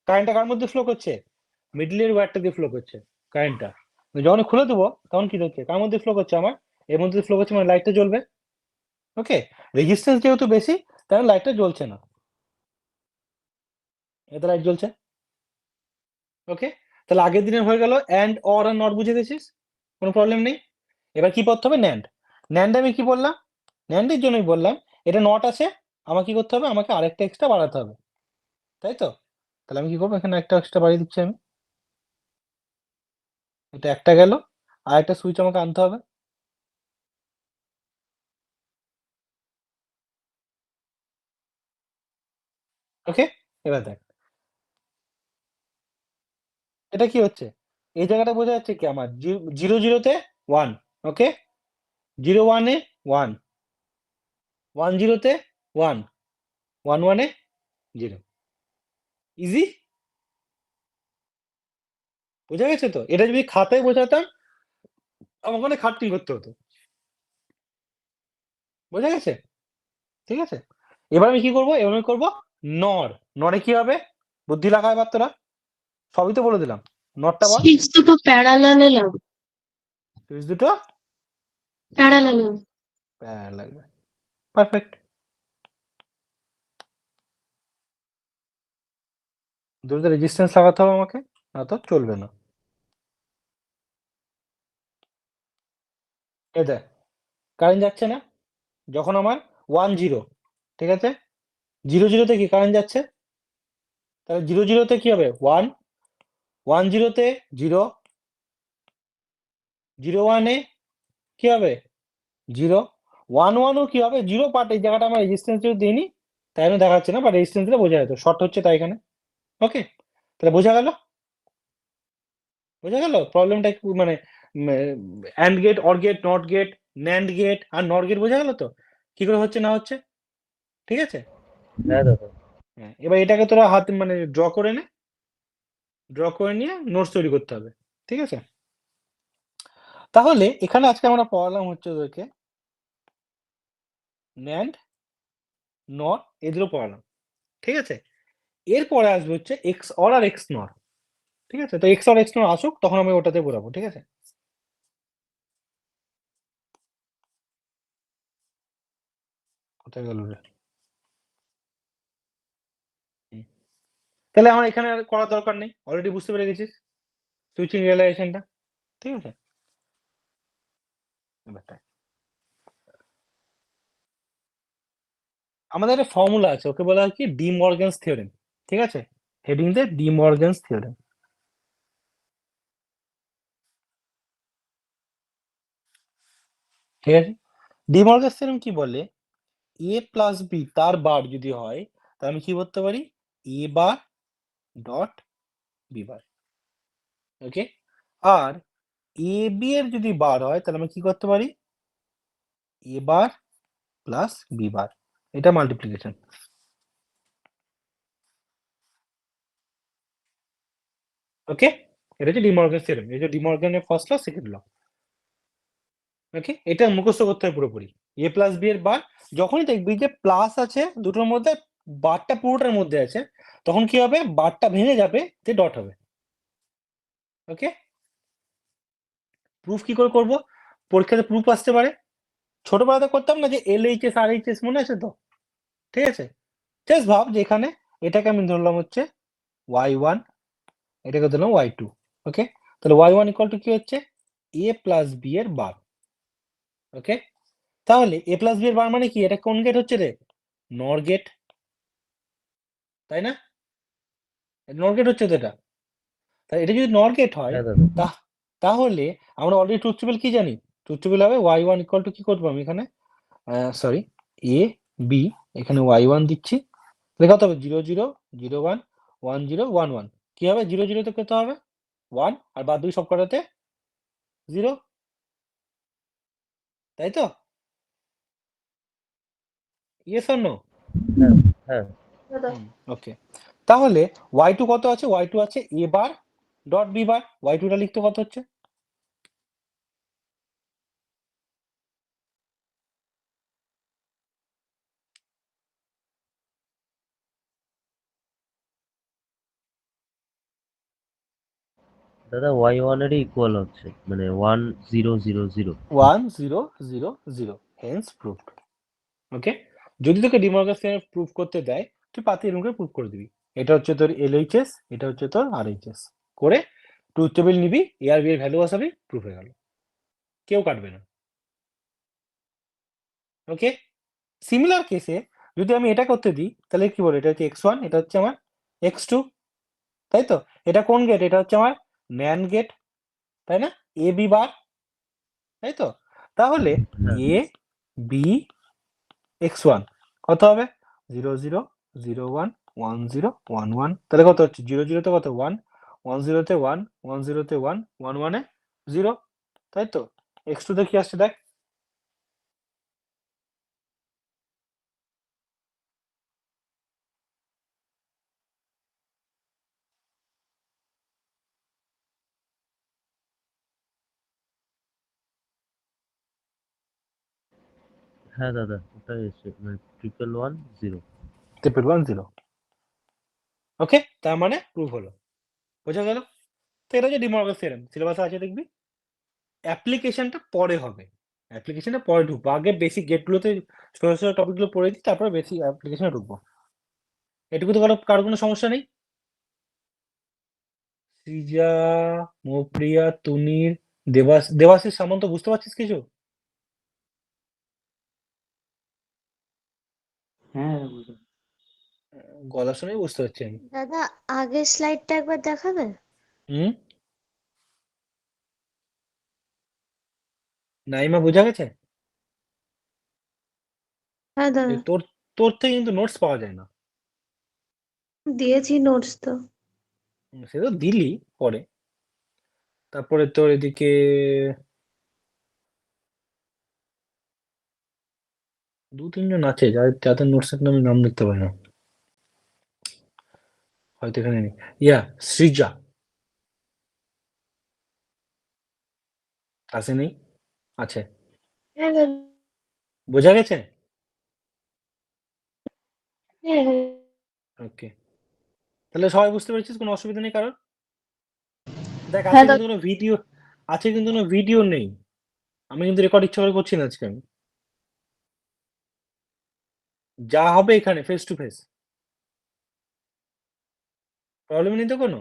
কারেন্টটা কার মধ্যে ফ্লো করছে? মিডলের ওয়্যারটা দিয়ে ফ্লো করছে কারেন্টটা। যখন খুলে দেবো তখন কি হচ্ছে, কার মধ্যে ফ্লো করছে? আমার এর মধ্যে ফ্লো করছে, মানে লাইটটা জ্বলবে। ওকে, রেজিস্ট্যান্স যেহেতু বেশি তাহলে লাইটটা জ্বলছে না, এতে লাইট জ্বলছে। ওকে, তাহলে আগের দিনের হয়ে গেল অ্যান্ড, অর আর নট বুঝে গেছিস, কোনো প্রবলেম নেই। এবার কি করতে হবে, ন্যান্ড। ন্যান্ড আমি কি বললাম, ন্যান্ডের জন্যই বললাম, এটা নট আছে, আমার কি করতে হবে, আমাকে আরেকটা এক্সট্রা বাড়াতে হবে, তাই তো? তাহলে আমি কি করবো, এখানে একটা এক্সট্রা বাড়িয়ে দিচ্ছি আমি, এটা একটা গেল, আর একটা সুইচ আমাকে আনতে হবে। ওকে, এবার দেখ এটা কি হচ্ছে, এই জায়গাটা বোঝা যাচ্ছে কি, আমার 0 0-তে 1, ওকে, 0 1-এ 1, 1 0-তে 1, 1 1-এ 0। ইজি, বোঝা গেছে তো? এটা যদি খাতায় বোঝাতাম আমাকে অনেক খাটনি করতে হতো। বোঝা গেছে? ঠিক আছে, এবার আমি কি করবো, এবার আমি করবো নর। নরে কি হবে, বুদ্ধি লাগা এবার তোরা, সবই তো বলে দিলাম। নটটা বল, সুইচ দুটো প্যারালালে লাগবে। সুইচ দুটো প্যারালালে। লাগবে, পারফেক্ট। দুটো রেজিস্ট্যান্স লাগাতে হবে আমাকে, না তো চলবে না। এ দেখ, কারেন্ট যাচ্ছে না, যখন আমার 1 0, ঠিক আছে, 0 0-তে কি কারেন্ট যাচ্ছে, তাহলে 0 0-তে কি হবে, 1 10-তে 0, 01-এ কি হবে 0, 11ও কি হবে 0 পার্ট। এই জায়গাটা আমার রেজিস্ট্যান্স দিইনি তাই জন্য দেখাচ্ছে না, বা রেজিস্ট্যান্স দিলে বোঝা যেত শর্ট হচ্ছে তাই এখানে। ওকে, তাহলে বোঝা গেল প্রবলেমটা মানে AND gate, or gate, not gate, NAND gate আর নট গেট বোঝা গেল তো কি করে হচ্ছে না হচ্ছে। ঠিক আছে, হ্যাঁ দাদা। হ্যাঁ, এবার এটাকে তোরা হাতে মানে ড্র করে নিয়ে নোটস তৈরি করতে হবে। ঠিক আছে, তাহলে এখানে আজকে আমরা পড়ালাম হচ্ছে ওদেরকে ন্যান্ড, নট, এগুলো পড়ালাম। ঠিক আছে, এরপরে আসবে হচ্ছে এক্স অর আর এক্স নর। ঠিক আছে, তো এক্স অর এক্স নর আসুক তখন আমি ওটাতে পড়াবো। ঠিক আছে, কোথায় গেল রে? তাহলে আমার এখানে আর করার দরকার নেই, অলরেডি বুঝতে পেরে গেছিস সুইচিং রিয়েলাইজেশনটা। ঠিক আছে, এবারটা আমাদের একটা ফর্মুলা আছে, ওকে বলা হয় কি ডি মর্গ্যানস থিওরেম। ঠিক আছে, হেডিং দিয়ে ডি মর্গ্যানস থিওরেম। ঠিক আছে, ডি মর্গ্যানস থিওরেম কি বলে, এ প্লাস বি তার বার যদি হয় তাহলে আমি কি করতে পারি, এ বার dot B bar. Okay, R A B এর যদি বার হয় তাহলে আমি কি করতে পারি, এ বার প্লাস বি বার। এটা মাল্টিপ্লিকেশন। ওকে, এটা হচ্ছে ডিমর্গান থিওরেম, এই যে ডিমর্গানের ফার্স্ট ল সেকেন্ড ল। ওকে, এটা মুখস্থ করতে হবে পুরোপুরি। এ প্লাস বি এর বার যখনই দেখবি যে প্লাস আছে দুটোর মধ্যে, বারটা পুরোটার মধ্যে আছে, তখন কি হবে, বারটা ভেঙে যাবে, যে ডট হবে। ওকে, প্রুফ কি করে করব, পরীক্ষাতে প্রুফ আসতে পারে। ছোটবেলাতে করতাম না যে LHS RHS, মনে আছে তো? ঠিক আছে, জাস্ট ভাব যে এখানে এটাকে আমি ধরলাম হচ্ছে y1, এটাকে ধরলাম y2। ওকে, তাহলে y1 ইকুয়াল টু কি হচ্ছে, a প্লাস বি এর বার। ওকে, তাহলে a প্লাস বি এর বার মানে কি, এটা কোন গেট হচ্ছে রে, নর গেট, তাই না? নর গেট হচ্ছে তো এটা, তাই এটা যদি নর গেট হয় হ্যাঁ দাদা। তাহলে আমরা অলরেডি ট্রুথ টেবিল কি জানি, ট্রুথ টেবিল হবে y1 ইকুয়াল টু কি করবো আমি এখানে, সরি, a b, এখানে y1 দিচ্ছি, তাহলে কত হবে 0 0 0 1 1 0 1 1, কি হবে 0 0 তে কত হবে 1, আর বাদ বাকি সব কটাতে 0, তাই তো? Yes or no? হ্যাঁ হ্যাঁ। দাদা ওকে, তাহলে y2 কত আছে, y2 আছে a bar dot b bar, y2 টা লিখতে কত হচ্ছে, দাদা y1 এরই ইকুয়াল হচ্ছে, মানে 1 0 0 0। 1 0 0 0, হেন্স প্রুফড। ওকে, যদি তোকে ডিমর্গান থিওরেম প্রুফ করতে দেয় তুই পাতি এরকম করে প্রুফ করে দিবি, এটা হচ্ছে তোর LHS, এটা হচ্ছে তোর RHS, করে ট্রুথ টেবিল নিবি, এ আর বি এর ভ্যালু বসাবি, প্রুফ হয়ে গেল, কেউ কাটবে না। ওকে, সিমিলার কেসে যদি আমি এটা করতে দিই তাহলে কি বলে, এটা হচ্ছে x1, এটা হচ্ছে আমার x2, তাই তো? এটা কোন গেট, এটা হচ্ছে আমার ন্যান্ড গেট, তাই না, এ বি বার, তাই তো? তাহলে হ্যাঁ। এ বি x1 কত হবে 0 0 0 1 1 0 1 1, তাহলে কত হচ্ছে 0 0 তে কত 1, 1 0 তে 1, 1 0 তে 1, 1 1 এ 0, তাই তো? x2 তে কি আসছে দেখ, হ্যাঁ দাদা, ওটাই এসছে, মানে 1 1 0। 1 0। ওকে, তার মানে প্রুফ হলো, বোঝা গেল? তো এটা হচ্ছে ডিমর্গান থিওরেম, সিলেবাসে আছে দেখবি। অ্যাপ্লিকেশনটা পরে হবে, অ্যাপ্লিকেশনটা পরে ঢুকবো, আগে বেসিক গেটগুলোতে ছোট ছোট টপিকগুলো পড়ে দিই, তারপরে বেসিক অ্যাপ্লিকেশনে ঢুকবো। এটুকু তো কারো কোনো সমস্যা নেই? সৃজা, মৌপ্রিয়া, তুনির, দেবাশিস সামন্ত, বুঝতে পারছিস কিছু? হ্যাঁ গলা শুনেই বুঝতে পারছি আমি। দাদা আগের স্লাইডটা একবার দেখাবে? হুম নাইমা বোঝা গেছে? হ্যাঁ যে দাদা, তোর তোর থেকে কিন্তু নোটস পাওয়া যায় না। দিয়েছি নোটস তো। সে তো দিলি পরে। তারপরে তোর এদিকে 2-3 জন আছে যাদের নোটস এখন আমি নাম লিখতে পারি না। হয়তো এখানে নেই। সৃজা ক্লাসে নেই? আছে। হ্যাঁ দাদা, বোঝা গেছে? হ্যাঁ হ্যাঁ। ওকে। তাহলে সবাই বুঝতে পেরেছিস? কোনো অসুবিধা নেই কারোর? দেখ হ্যাঁ আজকে কিন্তু কোনো ভিডিও নেই। আমি কিন্তু রেকর্ড ইচ্ছা করে করছি না আজকে আমি। যা হবে এখানে ফেস টু ফেস। প্রবলেম নেই তো কোনো?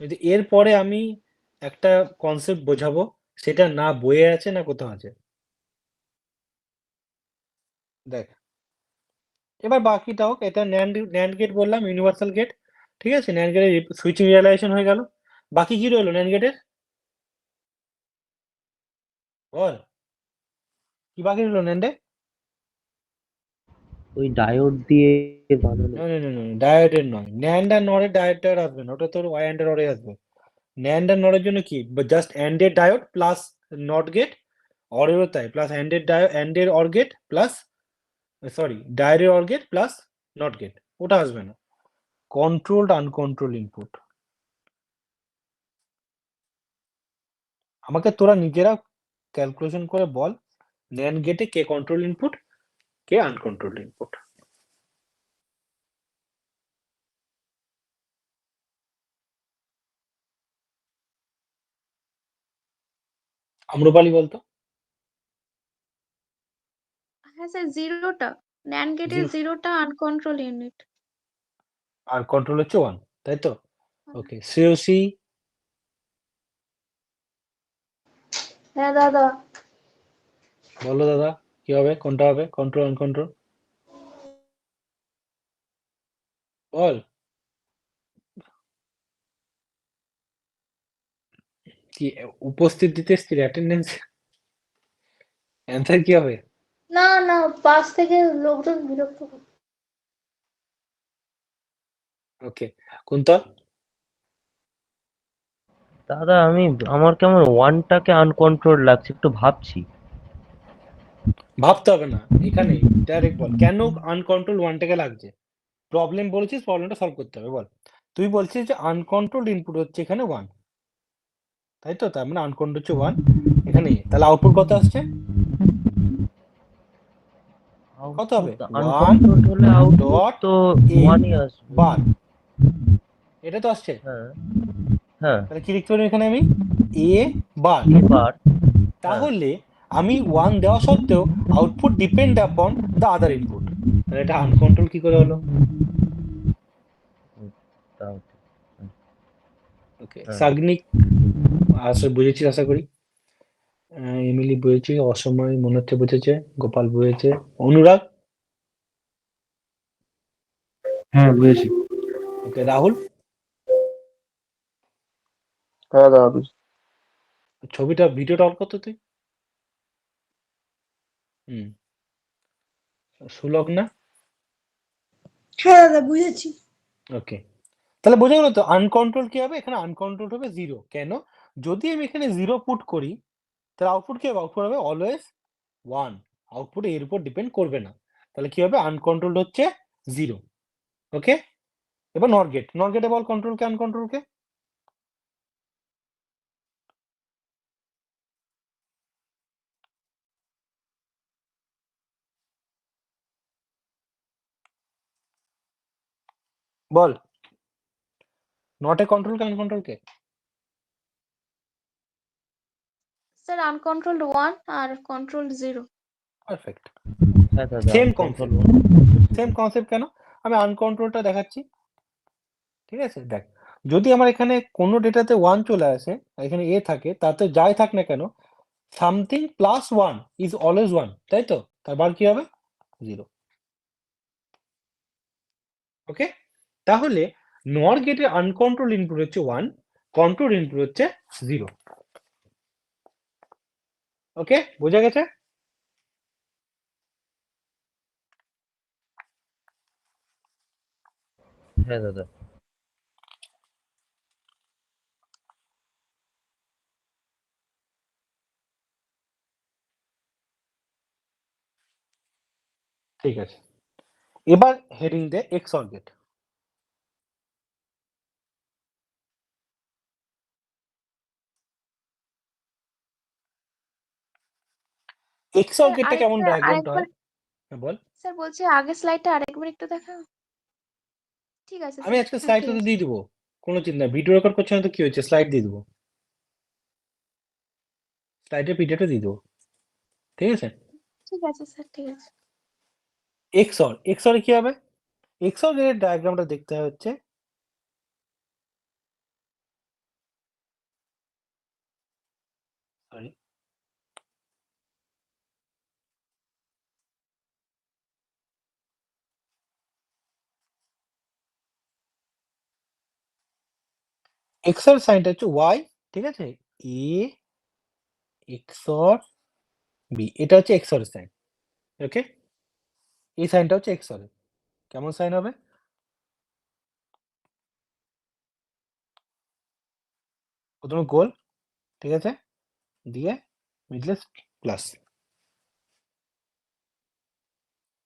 কিন্তু এরপরে আমি একটা কনসেপ্ট বোঝাবো, সেটা না বইয়ে আছে না কোথাও আছে। দেখ, এবার বাকিটা হোক। এটা NAND গেট বললাম, ইউনিভার্সাল গেট। ঠিক আছে? NAND গেটের সুইচিং রিয়ালাইজেশন হয়ে গেল। বাকি কি রইলো NAND গেটের? বল, কি বাকি রইলো NAND এ? ওই ডায়োড দিয়ে বানানো। ডায়োডের নয়। NAND আর NOR এর ডায়োড আসবে না, ওটা তোর AND আর OR এ আসবে। NAND আর NOR এর জন্য কি? জাস্ট AND এর diode plus not gate, OR এরও তাই, প্লাস AND এর OR গেট প্লাস ডায়োড এর OR gate plus not gate. ওটা আসবে না। Controlled uncontrol input. আমাকে তোরা নিজেরা ক্যালকুলেশন করে বল, NAND গেটে কে কন্ট্রোল ইনপুট, কে আনকন্ট্রোলড ইনপুট। আম্রপালি বলতো। হ্যাঁ স্যার, জিরোটা ন্যান্ড গেটের Zero। জিরোটা আনকন্ট্রোল ইউনিট। আর কন্ট্রোল হচ্ছে 1, তাই তো? ওকে, শ্রেয়সী হ্যাঁ দাদা, বলো দাদা, কি হবে, কোনটা হবে, কন্ট্রোল আনকন্ট্রোল? বল। কি উপস্থিত দিতে এসেছিস, অ্যাটেন্ডেন্স? অ্যান্সার কি হবে? না না, পাশ থেকে লোকজন বিরক্ত করে। ওকে, কোনটা? দাদা আমার কেমন ওয়ানটাকে আনকন্ট্রোল লাগছে, একটু ভাবছি। ভাবতে হবে না, এখানে ডাইরেক্ট বল কেন আনকন্ট্রোল ওয়ানটাকে লাগছে। প্রবলেম বলেছিস, প্রবলেমটা সলভ করতে হবে। বল, তুই বলছিস যে আনকন্ট্রোলড ইনপুট হচ্ছে এখানে 1, তাই তো? তার মানে আনকন্ট্রোল হচ্ছে 1 এখানে। তাহলে আউটপুট কত আসছে? কত হবে? আনকন্ট্রোল হলে আউটপুট dot তো a 1ই আসবে। বার, এটা তো আসছে। হ্যাঁ হ্যাঁ, তাহলে কি লিখতে পারি এখানে আমি? a বার। এবার তাহলে আমি 1 দেওয়া সত্ত্বেও output depend upon the other input. তাহলে এটা আনকন্ট্রোল কি করে হলো? তাও ঠিক। ওকে, হ্যাঁ। সাগনিক বুঝেছিস আশা করি। এমিলি বুঝেছি, অসময় মনে হচ্ছে বুঝেছে, গোপাল বুঝেছে, অনুরাগ। হ্যাঁ বুঝেছি। ওকে, রাহুল। হ্যাঁ দাদা বুঝেছি। ছবিটা ভিডিওটা অন করতো তুই। হুম, সুলগ্না। হ্যাঁ দাদা, বুঝেছি। ওকে, তাহলে বোঝা গেল তো আনকন্ট্রোল কি হবে এখানে? আনকন্ট্রোল হবে 0। কেন? যদি আমি এখানে 0 পুট করি, তাহলে আউটপুট কি হবে? আউটপুট হবে অলওয়েজ 1। আউটপুট এর উপর ডিপেন্ড করবে না। তাহলে কি হবে? আনকন্ট্রোলড হচ্ছে 0। ওকে, এবার নট গেট। নট গেটে বল কন্ট্রোল কে আনকন্ট্রোল কে। বল, নটে কন্ট্রোল কে আনকন্ট্রোল কে? স্যার আনকন্ট্রোলড 1 আর কন্ট্রোলড 0। পারফেক্ট। হ্যাঁ দাদা, same control concept. Same concept কেন? আমি আনকন্ট্রোলটা দেখাচ্ছি। ঠিক আছে, দেখ, যদি আমার এখানে কোনো ডেটাতে 1 চলে আসে, এখানে এ থাকে, তাতে যাই থাক না কেন, সামথিং প্লাস 1 ইজ অলওয়েজ 1, তাই তো? তার বার কি হবে? 0। ওকে, তাহলে নর গেটের আনকন্ট্রোল ইনপুট হচ্ছে 1, কন্ট্রোল ইনপুট হচ্ছে 0। ওকে, বোঝা গেছে? হ্যাঁ দাদা। ঠিক আছে, এবার হেডিং দে এক্সঅর গেট। এক্সঅর স্যার গেটটা কেমন ডায়াগ্রামটা আরেকবার হয়? হ্যাঁ বল। স্যার বলছি আগের স্লাইডটা আরেকবার একটু দেখাও। ঠিক আছে আমি স্যার, আজকে হ্যাঁ স্লাইড ঠিক তো আছে। দিয়ে দিবো, কোনো চিন্তা, ভিডিও রেকর্ড করছি না তো কি হচ্ছে, স্লাইড দিয়ে দিবো, স্লাইডের পিডিএফটা দিয়ে দেবো, ঠিক আছে? ঠিক আছে স্যার, ঠিক আছে। এক্সঅর, এক্সঅর কি হবে? এক্সঅর গেটের ডায়াগ্রামটা দেখতে হচ্ছে সরি এক্সঅর সাইনটা হচ্ছে ওয়াই, ঠিক আছে, এ এক্সঅর বি, এটা হচ্ছে এক্সঅর সাইন। ওকে, এই সাইনটা হচ্ছে এক্সঅর। কেমন সাইন হবে? প্রথমে গোল, ঠিক আছে, দিয়ে মিডলে প্লাস,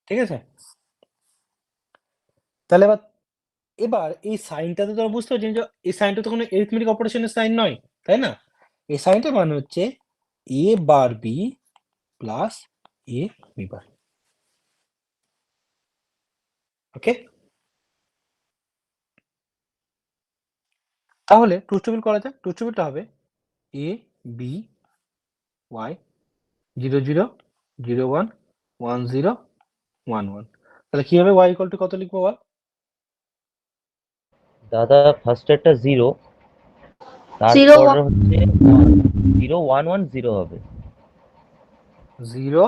ঠিক আছে? তাহলে এবার এবার এই সাইনটা তো তোমরা বুঝতে পারছি যে এই সাইনটা তো কোনো এরিথমেটিক অপারেশনের সাইন নয়, তাই না? এই সাইনটার মানে হচ্ছে এ bar B plus A B bar. ওকে, তাহলে ট্রুথ টেবিল করা যাক। ট্রুথ টেবিলটা হবে এ বি ওয়াই 0 0 0 1 1 0 1 1। তাহলে কি হবে, ওয়াই ইকুয়াল টু কত লিখবো বল? দাদা ফার্স্ট একটা 0, 0 তারপরে হচ্ছে 0 1 1 0 হবে। 0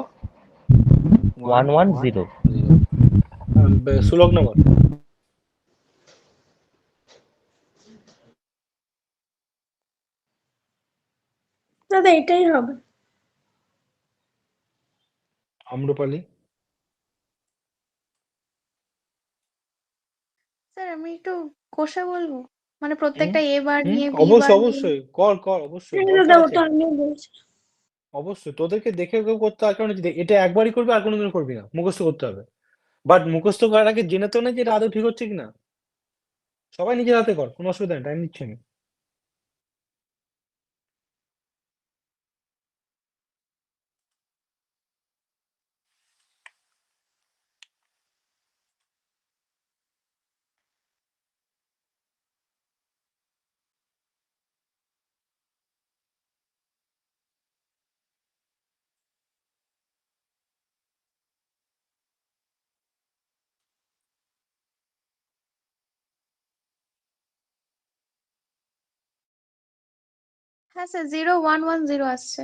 1 1 1 1 0। 0। সুলগ্ন বল। দাদা এটাই হবে। আম্রপালি। স্যার আমি একটু কষে বলবো, মানে প্রত্যেকটা এ বার হুম, নিয়ে বি বার অবশ্যই নিয়ে। অবশ্যই কর কর, অবশ্যই হ্যাঁ দাদা, দরকার ও আছে। তো আমিও বলছি। অবশ্যই তোদেরকে দেখে কেউ করতে আর কারণ এটা একবারই করবি আর কোনোদিনও করবি না, মুখস্থ করতে হবে। বাট মুখস্থ করার আগে জেনে তো না যে এটা আদৌ ঠিক হচ্ছে কিনা। সবাই নিজের হাতে কর, কোনো অসুবিধা নেই, টাইম নিচ্ছি আমি। হ্যাঁ স্যার, 0 1 1 0 আসছে।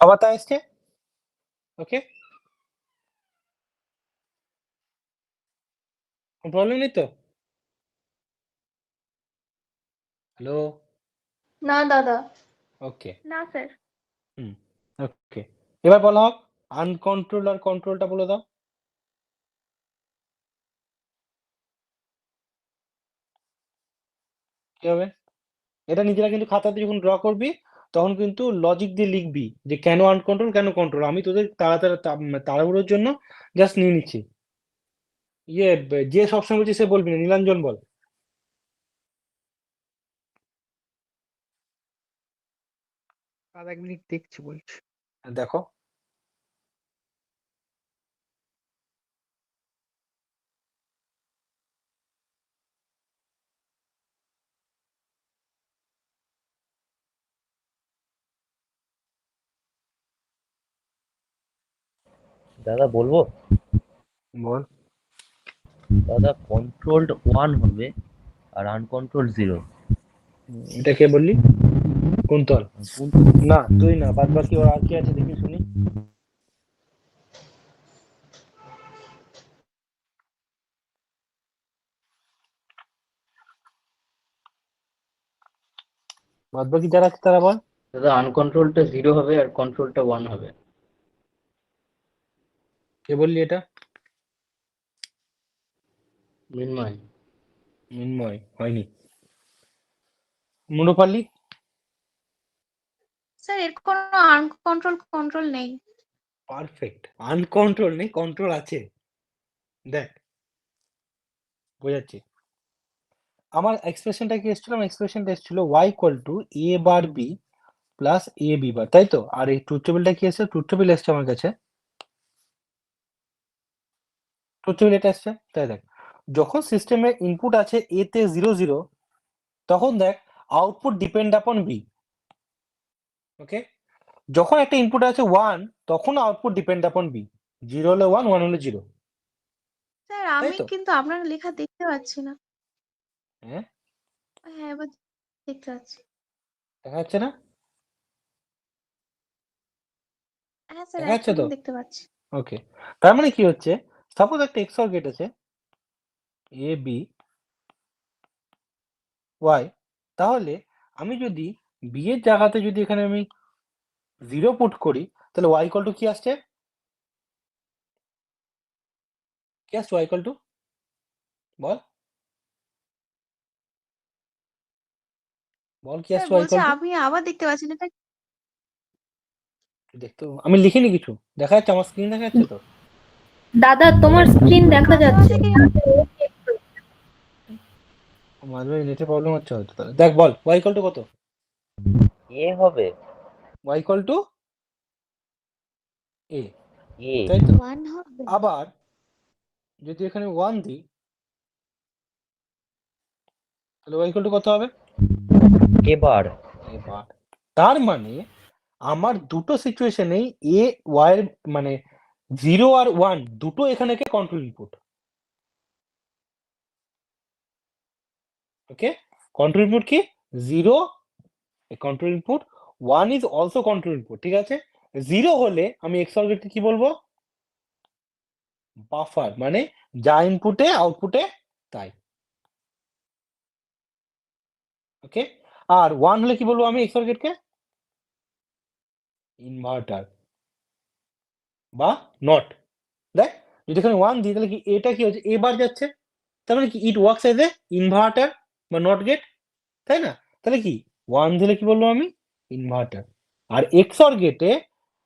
সবার তা এসছে? ওকে, কোনো প্রবলেম নেই তো? হ্যালো? না দাদা। ওকে, না স্যার। হুম, ওকে। এবার বলা হোক আনকন্ট্রোল আর কন্ট্রোলটা বলে দাও। কি হবে? এটা নিজেরা কিন্তু খাতাতে যখন ড্র করবি তখন কিন্তু লজিক দিয়ে লিখবি যে কেন আনকন্ট্রোল কেন কন্ট্রোল। আমি তোদের তাড়াহুড়োর জন্য জাস্ট নিয়ে নিচ্ছি। যে সবসময় বলছি সে বলবি না, নীলাঞ্জন বল। আর 1 মিনিট দেখছি বলছি। দেখো দাদা বলবো? বল। দাদা কন্ট্রোলড 1 হবে আর আনকন্ট্রোলড 0। এটা কে বললি? কুন্তল। না তুই না, বাদ বাকি ওর আর কি আছে দেখি শুনি। বাদ বাকি যারা আছে তারা বল। দাদা আনকন্ট্রোলটা 0 হবে আর কন্ট্রোলটা 1 হবে। কে বললি এটা? মিনময়। মিনময় হয়নি। মুন্ডুপাল্লি। স্যার এর কোনো আনকন্ট্রোল কন্ট্রোল নেই। পারফেক্ট। আনকন্ট্রোল নেই, কন্ট্রোল আছে। দেখ বোঝাচ্ছি। আমার এক্সপ্রেশনটা কি এসেছিল? আমার এক্সপ্রেশনটা এসেছিল y equal two a bar b plus a b বার, তাই তো? আর এই ট্রুথ টেবিলটা কি এসেছে? ট্রুথ টেবিল এসছে আমার কাছে। ট্রুথ টেবিল এটা এসছে, তাই দেখ। যখন সিস্টেমে ইনপুট আছে a তে 0 0, তখন দেখ আউটপুট ডিপেন্ড আপন b। ওকে, যখন একটা ইনপুট আছে 1, তখন আউটপুট ডিপেন্ড আপন b। 0 হলে 1, 1 হলে 0, স্যার তাই আমি তো? কিন্তু আপনার লেখা দেখতে পাচ্ছি না। হ্যাঁ, হ্যাঁ এবার দেখতে পাচ্ছি। দেখা যাচ্ছে না? হ্যাঁ স্যার দেখা যাচ্ছে এখন তো? দেখতে পাচ্ছি। ওকে, তার মানে কি হচ্ছে? সাপোজ একটা এক্সঅর গেট আছে a b y, তাহলে আমি যদি b এর জায়গাতে যদি এখানে আমি 0 পুট করি, তাহলে y ইকুয়াল টু কি আসছে? কি আসছে y ইকুয়াল টু? বল বল কি স্যার আসছে y বলছে ইকুয়াল টু? আমি আবার দেখতে পাচ্ছি না, এটা দেখতে আমি লিখিনি কিছু, দেখা যাচ্ছে আমার স্ক্রিন দেখা যাচ্ছে তো? দাদা তোমার স্ক্রিন দেখা মাঝে যাচ্ছে। মাঝে কি মাঝে মাঝে নেটের প্রবলেম হচ্ছে হয়তো। তাহলে দেখ বল y ইকুয়াল টু কত? এ হবে y ইকুয়াল টু a, এ। তাই তো? 1 হবে। আবার যদি এখানে 1 দিই, তাহলে y ইকুয়াল টু কত হবে? এবার এবার তার মানে আমার দুটো সিচুয়েশনেই a y এর মানে 0 আর 1 দুটো এখানে কন্ট্রোল ইনপুট। ওকে, কন্ট্রোল ইনপুট কি? 0 control input, 1 is also control input, ঠিক আছে? 0 হলে আমি এক্সঅর গেটকে কি বলবো? বাফার, মানে যা ইনপুটে আউটপুটে তাই। ওকে, আর 1 হলে কি বলবো আমি এক্সঅর গেটকে? ইনভার্টার বা নট। দেখ যদি এখানে 1 দিই, তাহলে কি এটা কি হচ্ছে? এ বার যাচ্ছে, তার মানে কি it works as a inverter বা নট গেট, তাই না? তাহলে কি 1 দিলে কি বলবো আমি? ইনভার্টার। আর এক্সঅর গেটে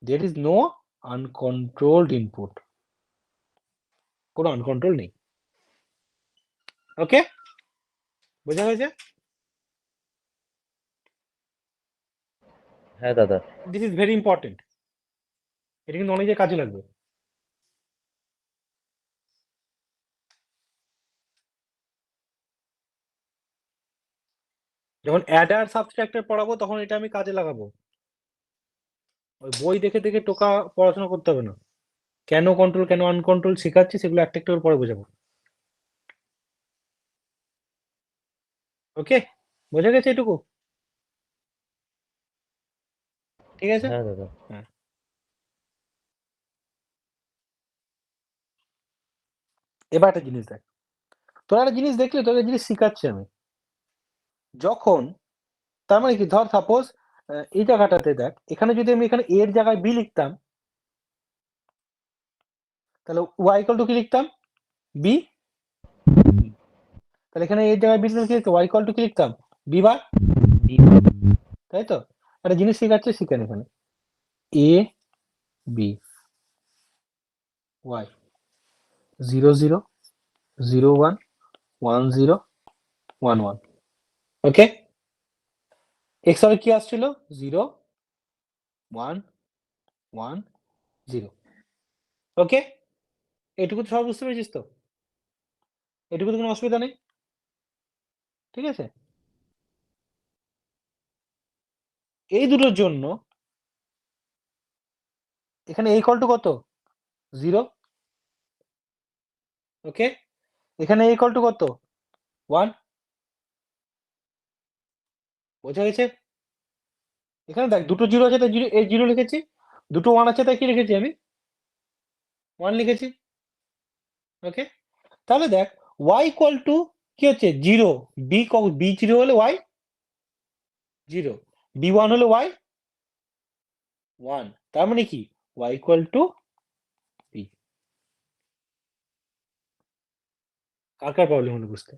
there is no uncontrolled input, কোনো আনকন্ট্রোল নেই। ওকে, বোঝা হয়েছে? হ্যাঁ দাদা। দিস ইজ ভেরি ইম্পর্টেন্ট, এটা কিন্তু অনেক জায়গায় কাজে লাগবে। যখন অ্যাডার সাবস্ট্রাক্টর পড়াবো তখন এটা আমি কাজে লাগাবো। ওই বই দেখে দেখে টোকা পড়াশোনা করতে হবে না। কেন কন্ট্রোল কেন আনকন্ট্রোল শেখাচ্ছি, সেগুলো একটা একটা করে পরে বোঝাবো। ওকে, বোঝা গেছে এটুকু? ঠিক আছে। হ্যাঁ দাদা। হ্যাঁ, এবার একটা জিনিস দেখ, তোরা একটা জিনিস দেখলে তোর একটা জিনিস শিখাচ্ছি আমি। যখন তার মানে কি, ধর সাপোজ এই জায়গাটাতে দেখ, এখানে যদি আমি এখানে এর জায়গায় বি লিখতাম, তাহলে ওয়াই ইকুয়াল টু কি লিখতাম? বি। তাহলে এখানে এর জায়গায় বি লিখলে কি লিখতাম? ওয়াই ইকুয়াল টু কি লিখতাম? B bar, B. তাই তো? একটা জিনিস শেখাচ্ছে, শিখেন এখানে A B Y 0 0 0 1 1 0 1 1। Okay, X আর কি আসছিল? 0 1 1 0। ওকে, এটুকু তো সব বুঝতে পেরেছিস তো? এটুকু তো কোনো অসুবিধা নেই, ঠিক আছে? এই দুটোর জন্য এখানে এই কল টু কত? 0, ওকে। এখানে a equal to কত? 1, বোঝা গেছে? এখানে দেখ দুটো 0 আছে তাই 0 লিখেছি, দুটো 1 আছে তাই কি লিখেছি আমি? 1 লিখেছি, ওকে। তাহলে দেখ y equal to কি হচ্ছে 0, b 0 হলে y 0, b1 হলে y 1, তার মানে কি y equal to b। Car car problem হলো বুঝতে?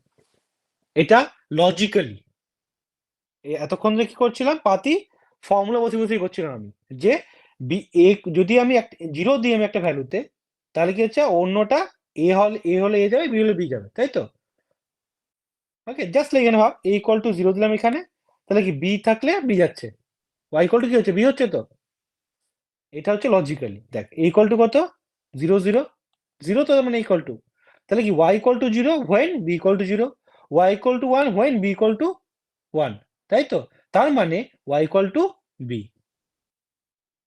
এটা লজিক্যালি এতক্ষণ ধরে কি করছিলাম, পাতি ফর্মুলা বসে করছিলাম আমি, যে বি এ যদি আমি 0 দিই আমি একটা ভ্যালুতে, তাহলে কি হচ্ছে অন্যটা এ হলে এ যাবে, বি হলে বি যাবে, তাই তো? ওকে, জাস্ট লাইক এখানে ভাব a equal to 0 দিলাম এখানে, তাহলে কি বি থাকলে বি যাচ্ছে, y equal to কি হচ্ছে বি হচ্ছে, তো এটা হচ্ছে লজিক্যালি। দেখ a equal to কত 0 0 0, তো মানে equal to, তাহলে কি y equal to 0 when b equal to 0, y equal to 1 when b equal to 1, তাই তো? তার মানে y equal to b।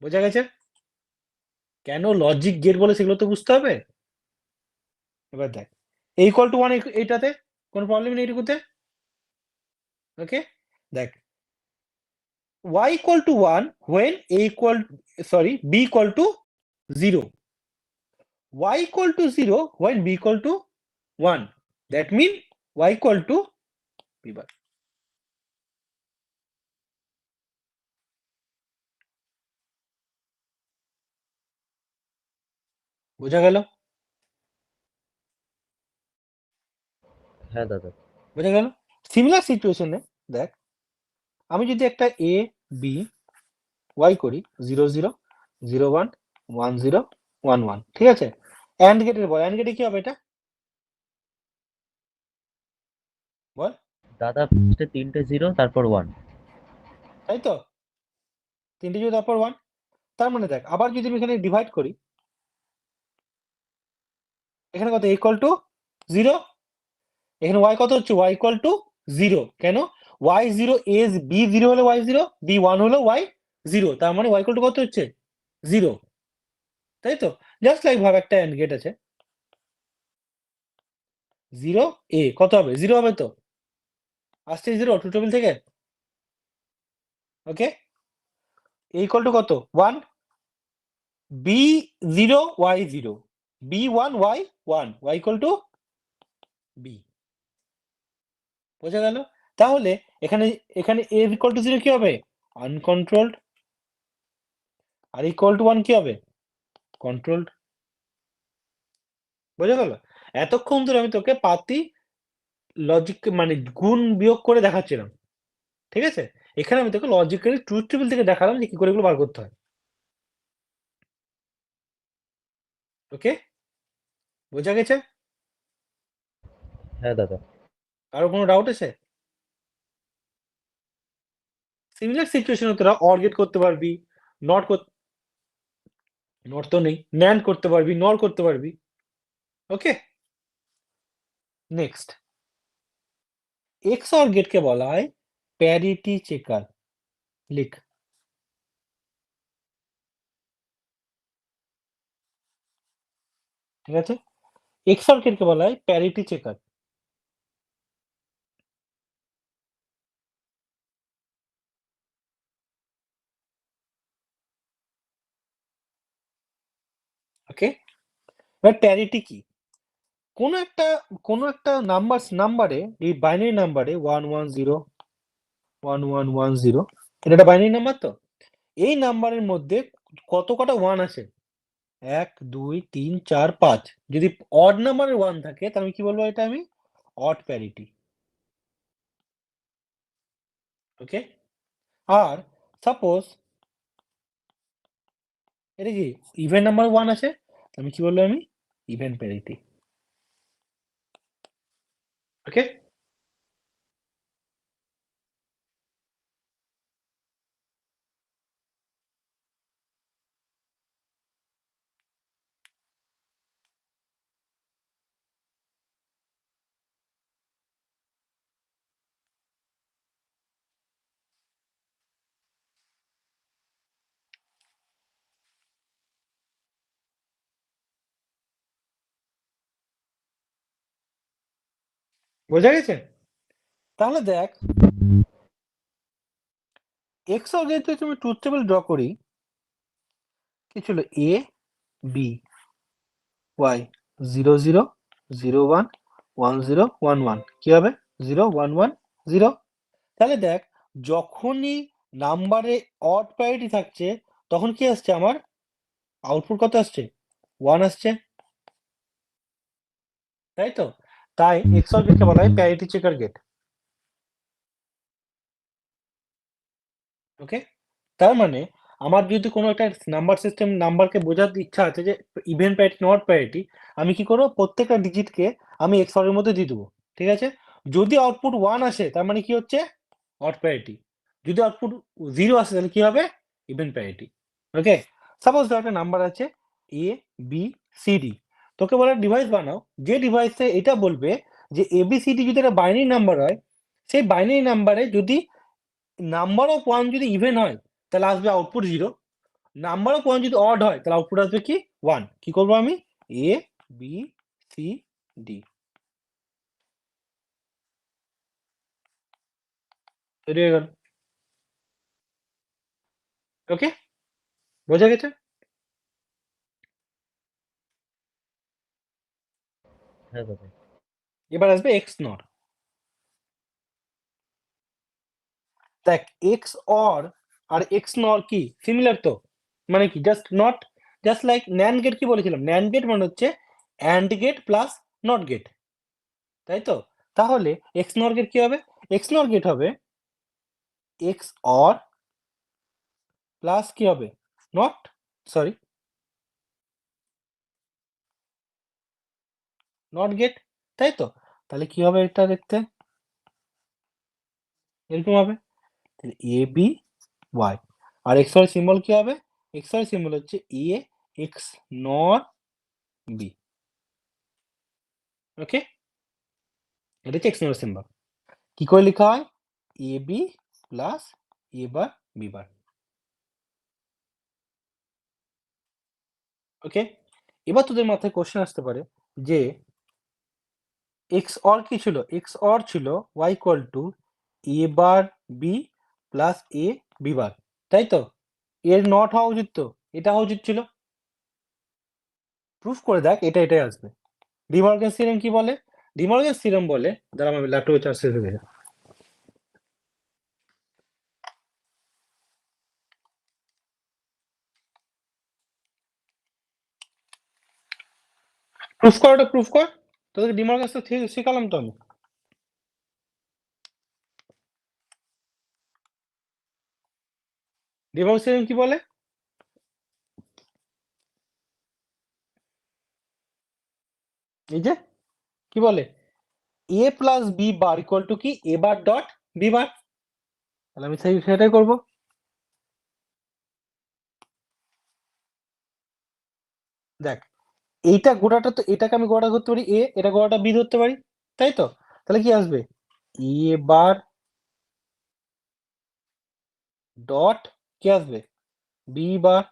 বোঝা গেছে? কেন লজিক গেট বলে সেগুলো তো বুঝতে হবে। এবার দেখ a equal to 1 এইটাতে কোনো প্রবলেম নেই এইটুকুতে, ওকে। দেখ y equal to 1 when b equal to 0, y equal to 0 when b equal to 1, that mean y equal to b bar। বোঝা গেল? হ্যাঁ দাদা। বোঝা গেল? সিমিলার সিচুয়েশনে দেখ আমি যদি একটা a b y করি 0 0 0 1 1 0 1 1, ঠিক আছে? অ্যান্ড গেটের বল, অ্যান্ড গেটে কি হবে এটা বল? দাদা ফার্স্টে 3টে 0 তারপর 1। তাই তো, 3টে 0 তারপর 1, তার মানে দেখ আবার যদি আমি এখানে ডিভাইড করি, এখানে কত ইকুয়াল টু 0, এখানে y কত হচ্ছে y ইকুয়াল টু 0, কেন y 0 is b 0 হলে y 0, b 1 হলে y 0, তার মানে y ইকুয়াল টু কত হচ্ছে 0, তাই তো? জাস্ট লাইক ভাব একটা এন্ড গেট আছে 0 a কত হবে 0 হবে, তো আসছে 0 টু টেবিল থেকে, ওকে। a ইকুয়াল টু কত 1, b 0 y 0, b 1 y 1, y equal two b। বোঝা গেল? তাহলে এখানে এখানে a ইকুয়াল টু 0 কি হবে আনকন্ট্রোলড, আর ইকুয়াল টু 1 কি হবে কন্ট্রোলড। বোঝা গেল? এতক্ষণ ধরে আমি তোকে পাতি লজিক মানে গুণ বিয়োগ করে দেখাচ্ছিলাম, ঠিক আছে? এখানে আমি তোকে লজিক্যালি ট্রুথ টেবিল থেকে দেখালাম যে কি করে এগুলো বার করতে হয়, ওকে। বোঝা গেছে? হ্যাঁ দাদা। কারো কোনো ডাউট আছে? সিমিলার সিচুয়েশনে তোরা অর গেট করতে পারবি, নট নট তো নেই, ন্যান্ড করতে পারবি, নর করতে পারবি, ওকে। নেক্সট এক্সঅর গেটকে বলা হয় প্যারিটি চেকার, লিখ। ঠিক আছে, এক্সঅর গেটকে বলা হয় প্যারিটি চেকার। ওকে, এবার প্যারিটি কি? কোনো একটা নাম্বারে এই বাইনারি নাম্বারে 110 1110, এটা একটা বাইনারি নাম্বার, তো এই নাম্বারের মধ্যে কত কটা 1 আছে 1 2 3 4 5, যদি অড নাম্বারের 1 থাকে তাহলে কি বলবো এটা আমি odd parity, okay. Are suppose এটা কি ইভেন নাম্বার 1 আছে, আমি কি বলবো আমি ইভেন প্যারিটি, ওকে। বোঝা গেছে? তাহলে দেখ এক্স অর যেহেতু তুমি ট্রুথ টেবিল ড্র করি, কি ছিল এ বি ওয়াই 0 0 0 1 1 0 1 1, কি হবে 0 1 1 0। তাহলে দেখ যখনই নাম্বারে অড প্যারিটি থাকছে তখন কি আসছে আমার আউটপুট কত আসছে 1 আসছে, তাই তো? তাই এক্সঅর গেটকে বলা হয় প্যারিটি চেকার গেট। ওকে, তার মানে আমার যদি কোনো একটা নাম্বার সিস্টেম নাম্বারকে বোঝাতে ইচ্ছা আছে যে ইভেন প্যারিটি নট প্যারিটি, আমি কি করবো প্রত্যেকটা ডিজিটকে আমি এক্সঅর এর মধ্যে দিয়ে দেবো, ঠিক আছে? যদি আউটপুট 1 আসে তার মানে কি হচ্ছে অড প্যারিটি, যদি আউটপুট 0 আসে তাহলে কি হবে ইভেন প্যারিটি। ওকে, সাপোজ ধর একটা নাম্বার আছে এ বি সি ডি, তোকে বলে ডিভাইস বানাও যে ডিভাইসে এটা বলবে যে এ বি সি ডি যদি একটা বাইনারি নাম্বার হয়, সেই বাইনারি নাম্বারে যদি নাম্বার অফ ওয়ান যদি ইভেন হয় তাহলে আসবে আউটপুট 0, নাম্বার অফ ওয়ান যদি অড হয় তাহলে আউটপুট আসবে কি 1। কি করবো আমি এ বি সি ডি, তৈরি হয়ে গেল। ওকে, বোঝা গেছে? হ্যাঁ দাদা। এবার আসবে এক্স নট। দেখ এক্স অর আর এক্স নর কি সিমিলার তো, মানে কি just not, just like NAND gate কি বলেছিলাম, ন্যান্ড গেট মানে হচ্ছে AND gate plus not gate, তাই তো? তাহলে এক্স নর গেট কি হবে, এক্স নর গেট হবে এক্স অর প্লাস কি হবে নট, সরি নট গেট, তাই তো? তাহলে কি হবে এটা দেখতে এরকম হবে, এ বি ওয়াই, আর এক্স এর সিম্বল কি হবে, এক্স এর সিম্বল হচ্ছে এ এক্স নর বি। ওকে, এটা হচ্ছে এক্স নর সিম্বল। কি করে লেখা হয় A B plus A bar B bar. ওকে, এবার তোদের মাথায় কোশ্চেন আসতে পারে যে এক্স অর কি ছিল, এক্স অর ছিল Y equal to A bar B plus A B bar, তাই তো? এর নট হওয়া উচিত, তো এটা হওয়া উচিত ছিল। প্রুফ করে দেখ এটা এটাই আসবে। ডিমর্গান থিওরেম কি বলে, ডিমর্গান থিওরেম বলে, দাঁড়া আমি ল্যাপটপে চার্জ শেষ হয়ে গেছে। প্রুফ কর, ওটা প্রুফ কর, তোদের ডিমর্গান শেখালাম তো আমি। ডিমর্গান থিওরেম কি বলে, এই যে কি বলে A plus B bar equal to কি এ বার ডট বি বার, তাহলে আমি সেটাই করবো। দেখ এইটা গোড়াটা তো, এটাকে আমি গোড়াটা ধরতে পারি এ, এটা গোড়াটা বি ধরতে পারি, তাই তো? তাহলে কি আসবে এ বার ডট কি আসবে বি বার।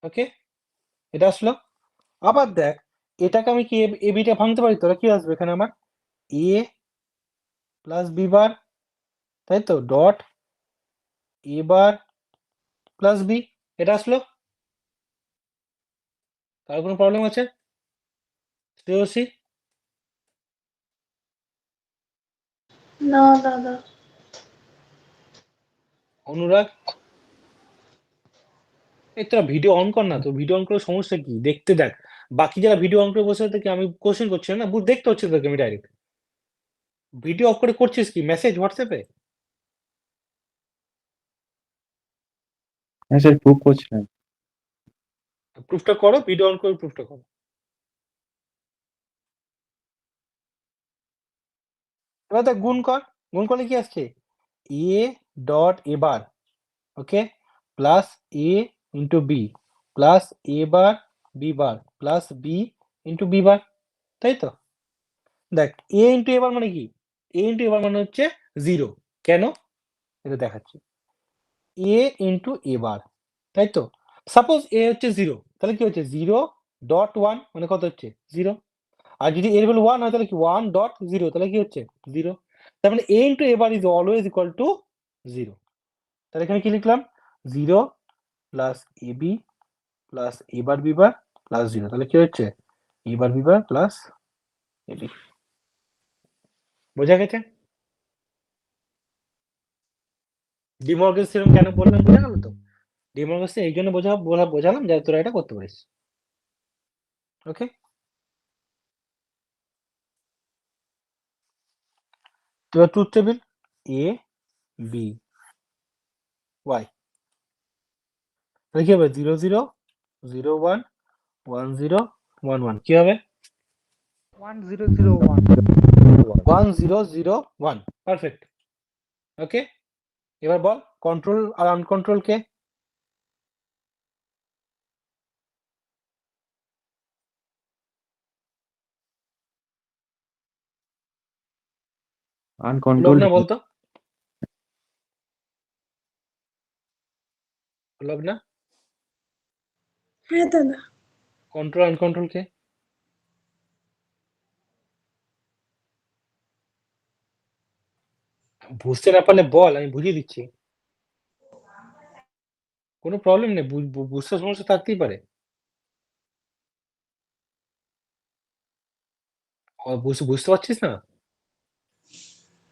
ওকে, এটা আসলো। আবার দেখ এটাকে আমি কি এ বিটা ভাঙতে পারি, তোরা কি আসবে এখানে আমার এ প্লাস বি বার, তাই তো, dot A bar plus B, এটা আসলো। কার কোনো প্রবলেম আছে শ্রেয়সী, না দাদা, অনুরাগ? এই তোরা ভিডিও অন কর না, তো ভিডিও অন করে সমস্যা কি দেখতে, দেখ বাকি যারা ভিডিও অন করে বসে থাকে আমি কোশ্চেন করছি না, দেখতে হচ্ছে তোকে আমি ডাইরেক্ট। ভিডিও অফ করে করছিস কি মেসেজ হোয়াটসঅ্যাপে? হ্যাঁ স্যার, প্রুভ করছিলাম। প্রুফটা করো, ভিডিও অন করে প্রুফটা করো। এবার দেখ গুণ কর, গুণ করলে কি আসছে A dot A bar, okay, plus A into B plus A bar B bar plus B into B bar, তাই তো? দেখ এ ইন্টু এ বার মানে কি, এ ইন্টু এ বার মানে হচ্ছে 0, কেন এটা দেখাচ্ছি, এ ইন্টু এ বার, তাই তো? সাপোজ এ হচ্ছে 0, তাহলে কি হচ্ছে 0 ডট 1 মানে কত হচ্ছে 0। আর যদি এর ভ্যালু 1 হয় তাহলে কি 1 ডট 0 তাহলে কি হচ্ছে 0। তার মানে a into a bar is always equal to 0। তাহলে এখানে কি লিখলাম 0 plus ab plus a bar b bar plus 0 তাহলে কি হচ্ছে a bar b bar plus ab। বোঝা গেছে? ডিমর্গেনস থিওরেম কেন বললাম বোঝা গেল তো? ডিমর্গেনস এই জন্য বোঝালাম যাতে তোরা এটা করতে পারিস। ওকে, এবার truth table a b y তাহলে কি হবে 0 0 0 1 1 0 1 1 কি হবে 1001 1 0 0 1 পারফেক্ট। ওকে, এবার বল কন্ট্রোল আর আনকন্ট্রোল কে? আনকন্ট্রোলড লগ্না বলতো, লগ্না হ্যাঁ দাদা কন্ট্রোল আনকন্ট্রোল কে? বুঝতে না পারলে বল, আমি বুঝিয়ে দিচ্ছি, কোনো প্রবলেম নেই, বুঝতে সমস্যা থাকতেই পারে। বুঝতে পারছিস না?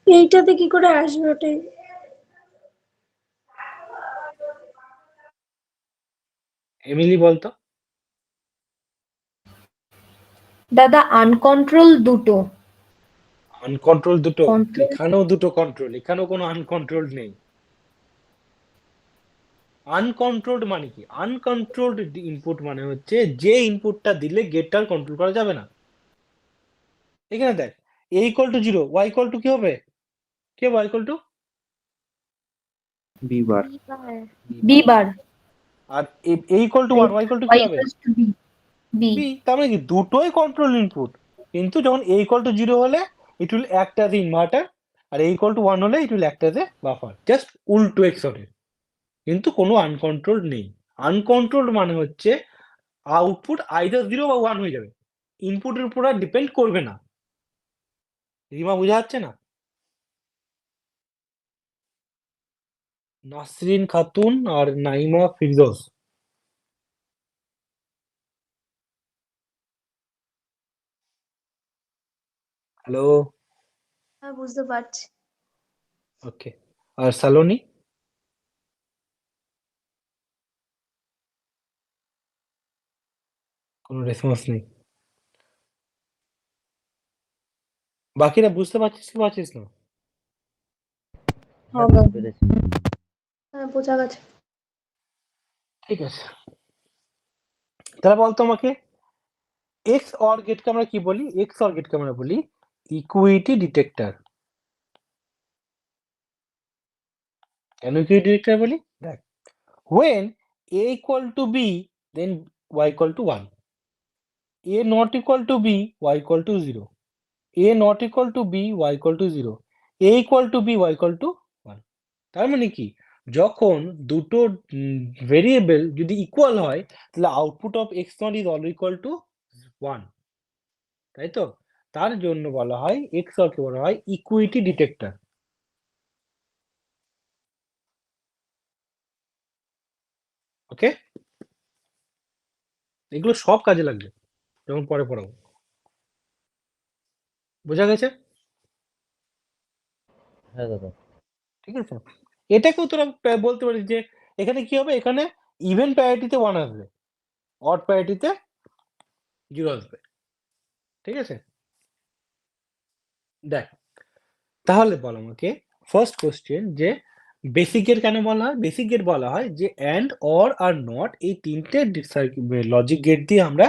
এইটাতে কি করে আসবে ওটাই? এমিলি বলতো। দাদা আনকন্ট্রোল দুটো। আনকন্ট্রোল দুটো? Control- এখানেও দুটো কন্ট্রোল, এখানেও কোনো আনকন্ট্রোল নেই। আনকন্ট্রোলড মানে কি? আনকন্ট্রোলড ইনপুট মানে হচ্ছে যে ইনপুটটা দিলে গেটটার কন্ট্রোল করা যাবে না। এখানে দেখ a equal to 0 y equal to কি হবে? কি হবে y equal to? B bar. B bar. আর a equal to 1 y equal to Y কি হবে? equals to B. B. b। তার মানে কি দুটোই কন্ট্রোল ইনপুট, কিন্তু যখন a ইকুয়াল টু 0 হলে it will act as inverter, আর a ইকুয়াল টু 1 হলে it will act as a buffer, just উল্টো এক্সরের। কিন্তু কোনো আনকন্ট্রোলড নেই। আনকন্ট্রোলড মানে হচ্ছে আউটপুট আইদার 0 বা 1 হয়ে যাবে, ইনপুটের উপর আর ডিপেন্ড করবে না। রিমা বোঝা যাচ্ছে না? নাসরিন খাতুন আর নাইমা ফিরদৌস। হ্যালো, হ্যাঁ বুঝতে পারছি। ওকে। আর সালোনি? কোনো রেসপন্স নেই। বাকিরা বুঝতে পারছিস কি পারছিস না? হ্যাঁ, বুঝতে পেরেছি। হ্যাঁ বোঝা গেছে। ঠিক আছে, তাহলে বলতো আমাকে এক্স অর গেটকে আমরা কি বলি? এক্স অর গেটকে আমরা বলি ইকুইটি ডিটেক্টর। কেন ইকুইটি ডিটেক্টর বলি? দেখ, when a equal to b then y equal to 1, a not equal to b y equal to 0, a not equal to b y equal to 0, a equal to b y equal to 1। তার মানে কি যখন দুটো variable যদি equal হয় তাহলে output of x not is always equal to 1, তাই তো? তার জন্য বলা হয় এক্স অরকে বলা হয় ইকুইটি ডিটেক্টর। ওকে, এগুলো সব কাজে লাগবে যখন পরে পড়াবো। বোঝা গেছে? হ্যাঁ দাদা। ঠিক আছে, এটাকেও তোরা বলতে পারিস যে এখানে কি হবে, এখানে ইভেন প্যারিটিতে 1 আসবে, অড প্যারিটিতে 0 আসবে। ঠিক আছে, দেখ তাহলে বল আমাকে ফার্স্ট কোশ্চেন যে বেসিক গেট কেন বলা হয়? বেসিক গেট বলা হয় যে অ্যান্ড অর আর নট এই তিনটে লজিক গেট দিয়ে আমরা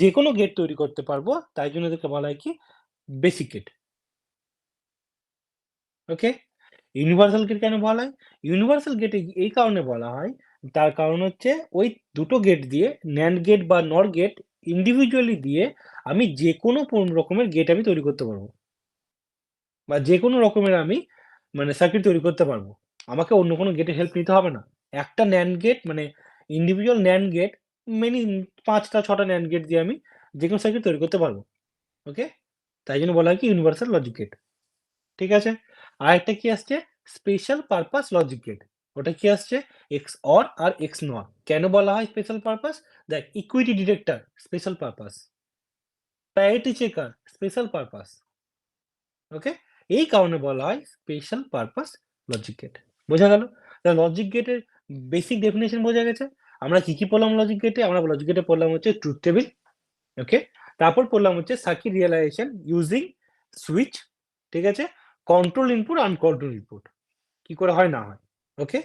যে কোনো গেট তৈরি করতে পারবো, তাই জন্য এদেরকে বলা হয় কি বেসিক গেট। ওকে, ইউনিভার্সাল গেট কেন বলা হয়? ইউনিভার্সাল গেট এই কারণে বলা হয়, তার কারণ হচ্ছে ওই দুটো গেট দিয়ে ন্যান্ড গেট বা নর গেট ইন্ডিভিজুয়ালি দিয়ে আমি যে কোনো রকমের গেট আমি তৈরি করতে পারবো, বা যে কোনো রকমের আমি মানে সার্কিট তৈরি করতে পারবো। আমাকে অন্য কোনো গেটের হেল্প নিতে হবে না। একটা ন্যান্ড গেট মানে ইন্ডিভিজুয়াল ন্যান্ড গেট মেনি 5টা 6টা NAND গেট দিয়ে আমি যেকোনো সার্কিট তৈরি করতে পারবো। ওকে? তাই জন্য বলা হয় কি ইউনিভার্সাল লজিক গেট। ঠিক আছে? আরেকটা কি আসছে? Special purpose logic gate. ওটা কি আসছে? XOR আর XNOR। কেন বলা হয় স্পেশাল পারপাস? দেখ equity detector special purpose. Parity checker special purpose. Okay? এই কারণে বলা হয় স্পেশাল পারপাস লজিক গেট। বোঝা গেল? তাহলে লজিক গেটের বেসিক ডেফিনিশন বোঝা গেছে। আমরা কি পড়লাম লজিক গেটে? আমরা লজিক গেটে পড়লাম হচ্ছে ট্রুথ টেবিল। ওকে? তারপর পড়লাম হচ্ছে সার্কিট রিয়ালাইজেশন ইউজিং সুইচ। ঠিক আছে? Control input, uncontrolled input. কি করে হয় না হয়। ওকে?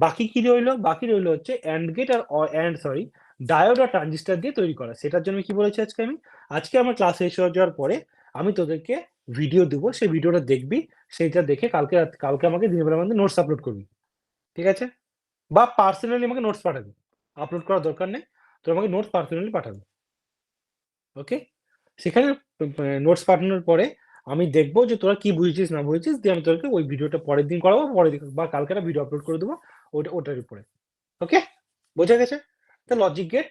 বাকি কি রইলো? বাকি রইলো হচ্ছে AND গেট আর ডায়োড আর ট্রানজিস্টর দিয়ে তৈরি করা। সেটার জন্য কি বলেছি আজকে আমি? আজকে আমার ক্লাস শেষ হয়ে যাওয়ার পরে আমি তোদেরকে ভিডিও দেবো। সেই ভিডিওটা দেখবি। সেইটা দেখে কালকে আমাকে দিনের বেলার মধ্যে নোটস আপলোড করবি। ঠিক আছে? বা পার্সোনালি আমাকে নোটস পাঠাবি। আপলোড করার দরকার নেই। তুই আমাকে নোটস পার্সোনালি পাঠাবি। ওকে? সেখানে নোটস পাঠানোর পরে আমি দেখবো যে তোরা কি বুঝেছিস না বুঝেছিস, দিয়ে আমি তোদেরকে ওই ভিডিওটা পরের দিন করাবো, পরের দিন বা কালকে একটা ভিডিও আপলোড করে দেবো ওটার উপরে। ওকে? বোঝা গেছে? তো লজিক গেট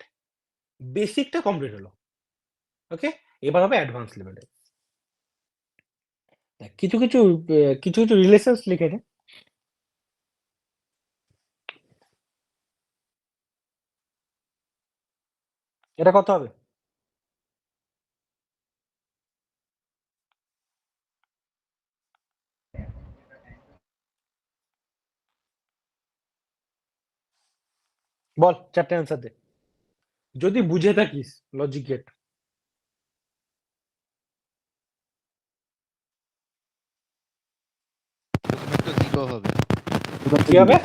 বেসিকটা কমপ্লিট হলো। ওকে? এবার হবে অ্যাডভান্স লেভেলে। কিছু কিছু রিলেশনস লিখে নে। এটা কত হবে? বল, 4টে অ্যান্সার দে যদি বুঝে থাকিস লজিক গেট। প্রথমেরটা 0 হবে। কি হবে?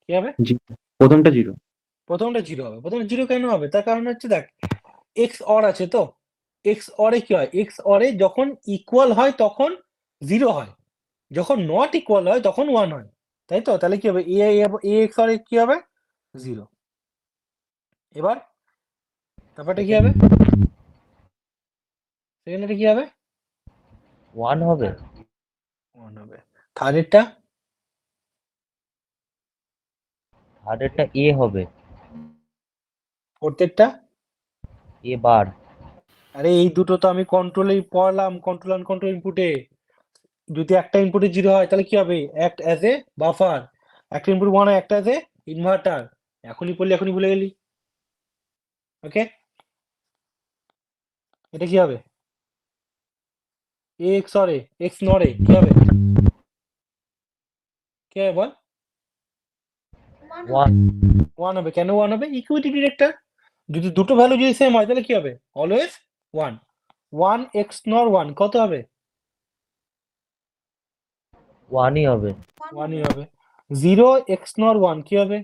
কি হবে? প্রথমটা 0। প্রথমটা 0 হবে। প্রথমে 0 কেন হবে? তার কারণ হচ্ছে দেখ XOR আছে তো। XOR এ কি হয়? XOR এ যখন ইকুয়াল হয় তখন 0 হয়। যখন নট ইকুয়াল হয় তখন 1 হয়। তাই তো? তাহলে কি হবে? A XOR এ কি হবে? 0। এবার তারপরটা কি হবে? সেকেন্ডটা কি হবে? 1 হবে। 1 হবে। থার্ডেরটা? থার্ডেরটা এ হবে। ফোর্থেরটা? এ বার। আরে এই দুটো তো আমি কন্ট্রোলেই পড়লাম, কন্ট্রোল আনকন্ট্রোল ইনপুটে। যদি একটা ইনপুটে 0 হয় তাহলে কি হবে? Act as a buffer. একটা ইনপুট 1 হয় অ্যাক্ট অ্যাজ এ ইনভার্টার। এখনই পড়লি এখনই ভুলে গেলি। ওকে? এটা কি হবে? XOR এ XNOR এ কি হবে? কি হবে বল? 1 1 হবে। কেন 1 হবে? Equity detector. যদি দুটো ভ্যালু যদি সেম হয় তাহলে কি হবে? অলওয়েজ 1। 1 XNOR 1 কত হবে? 1ই হবে। 1ই হবে। 0 XNOR 1 কি হবে?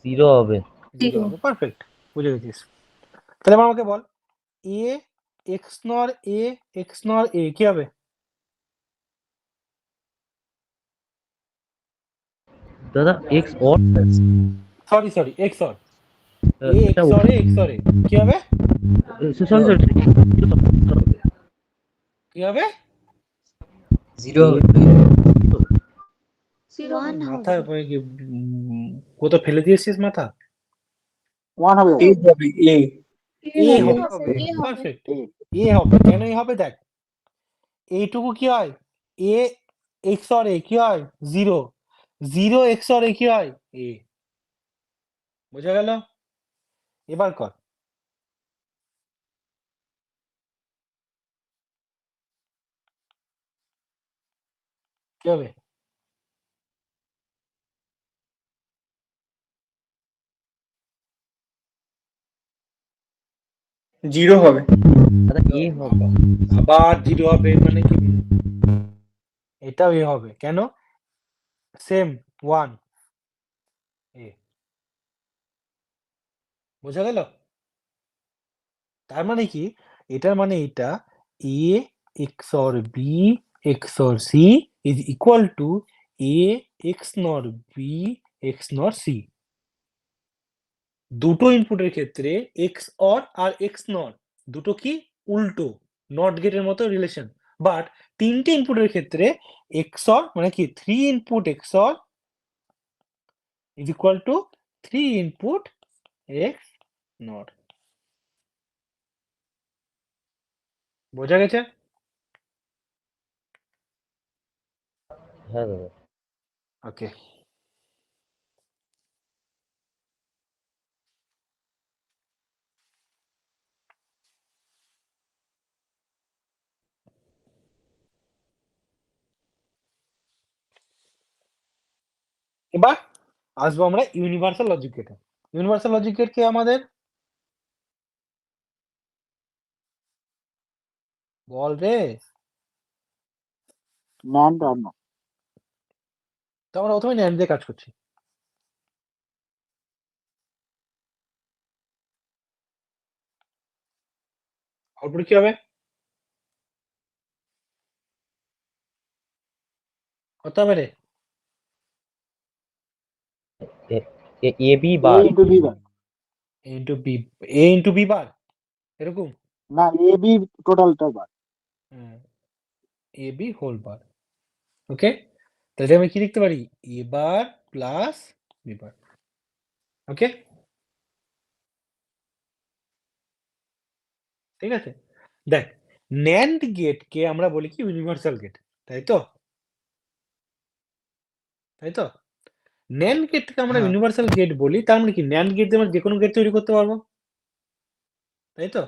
0 হবে। 0 হবে। পারফেক্ট। বুঝে গেছিস। তাহলে এবার আমাকে বল A XNOR A কি হবে? দাদা x or sorry XOR A এটা XOR A কি হবে? সরি কি হবে? 0 হবে। 1 মাথায় কোথাও ফেলে দিয়েছিস মাথা? 1 হবে। A হবে A। A হবে। হবে। পারফেক্ট। A হবে। কেন A হবে? দেখ এইটুকু কি হয়? A XOR A কি হয়? 0 XOR A কি হয়? A। বোঝা গেল? এবার কর। কি হবে? জিরো হবে। দাদা এ হবে। আবার 0 হবে মানে কি? এটাও A হবে। কেন? Same 1 A। বোঝা গেল? তার মানে কি? এটার মানে এটা A XOR B XOR C is equal to A XNOR B XNOR C। দুটো ইনপুটের ক্ষেত্রে XOR আর XNOR দুটো কি উল্টো, নট গেটের মতো রিলেশন। বাট তিনটে ইনপুটের ক্ষেত্রে XOR মানে কি 3 input XOR is equal to 3 input x not. বোঝা গেছে? হ্যাঁ দাদা। ওকে। এবার আসবো আমরা ইউনিভার্সাল লজিক গেটে। ইউনিভার্সাল লজিক গেট কি আমাদের? বল রে। NAND R NOT। তো আমরা প্রথমে ন্যান্ড দিয়ে কাজ করছি। আউটপুট কি হবে? কত হবে রে? A B A bar. into B বার। Into B, A into B bar এরকম। না, A B টোটালটা বার। এ বি হোল বার। ওকে, তাহলে আমি কি লিখতে পারি? এ বার প্লাস বি বার। ওকে, ঠিক আছে। দেখ, ন্যান্ড গেটকে আমরা বলি কি ইউনিভার্সাল গেট, তাই তো? তাই তো? ন্যান্ড গেটকে আমরা হ্যাঁ। ইউনিভার্সাল গেট বলি, তার মানে কি ন্যান্ড গেট দিয়ে আমরা যে কোনো গেট তৈরি করতে পারবো, তাই তো?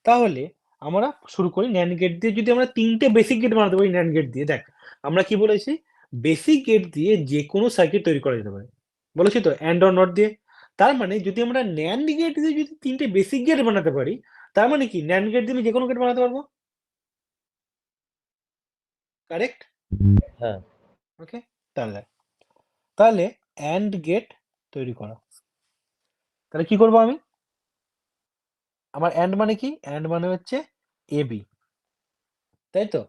তাহলে আমরা শুরু করি ন্যান্ড গেট দিয়ে। যদি আমরা তিনটে বেসিক গেট বানাতে পারি ন্যান্ড গেট দিয়ে, দেখ আমরা কি বলেছি, বেসিক গেট দিয়ে যে কোনো সার্কিট তৈরি করা যেতে পারে, বলেছি তো, অ্যান্ড অর নট দিয়ে। তার মানে যদি আমরা ন্যান্ড গেট দিয়ে যদি তিনটে বেসিক গেট বানাতে পারি, তার মানে কি ন্যান্ড গেট দিয়ে আমি যে কোনো গেট বানাতে পারবো, কারেক্ট? হ্যাঁ। ওকে, তাহলে অ্যান্ড গেট তৈরি করা। তাহলে কি করবো আমি? আমার অ্যান্ড মানে কি? অ্যান্ড মানে হচ্ছে এ বি, তাই তো?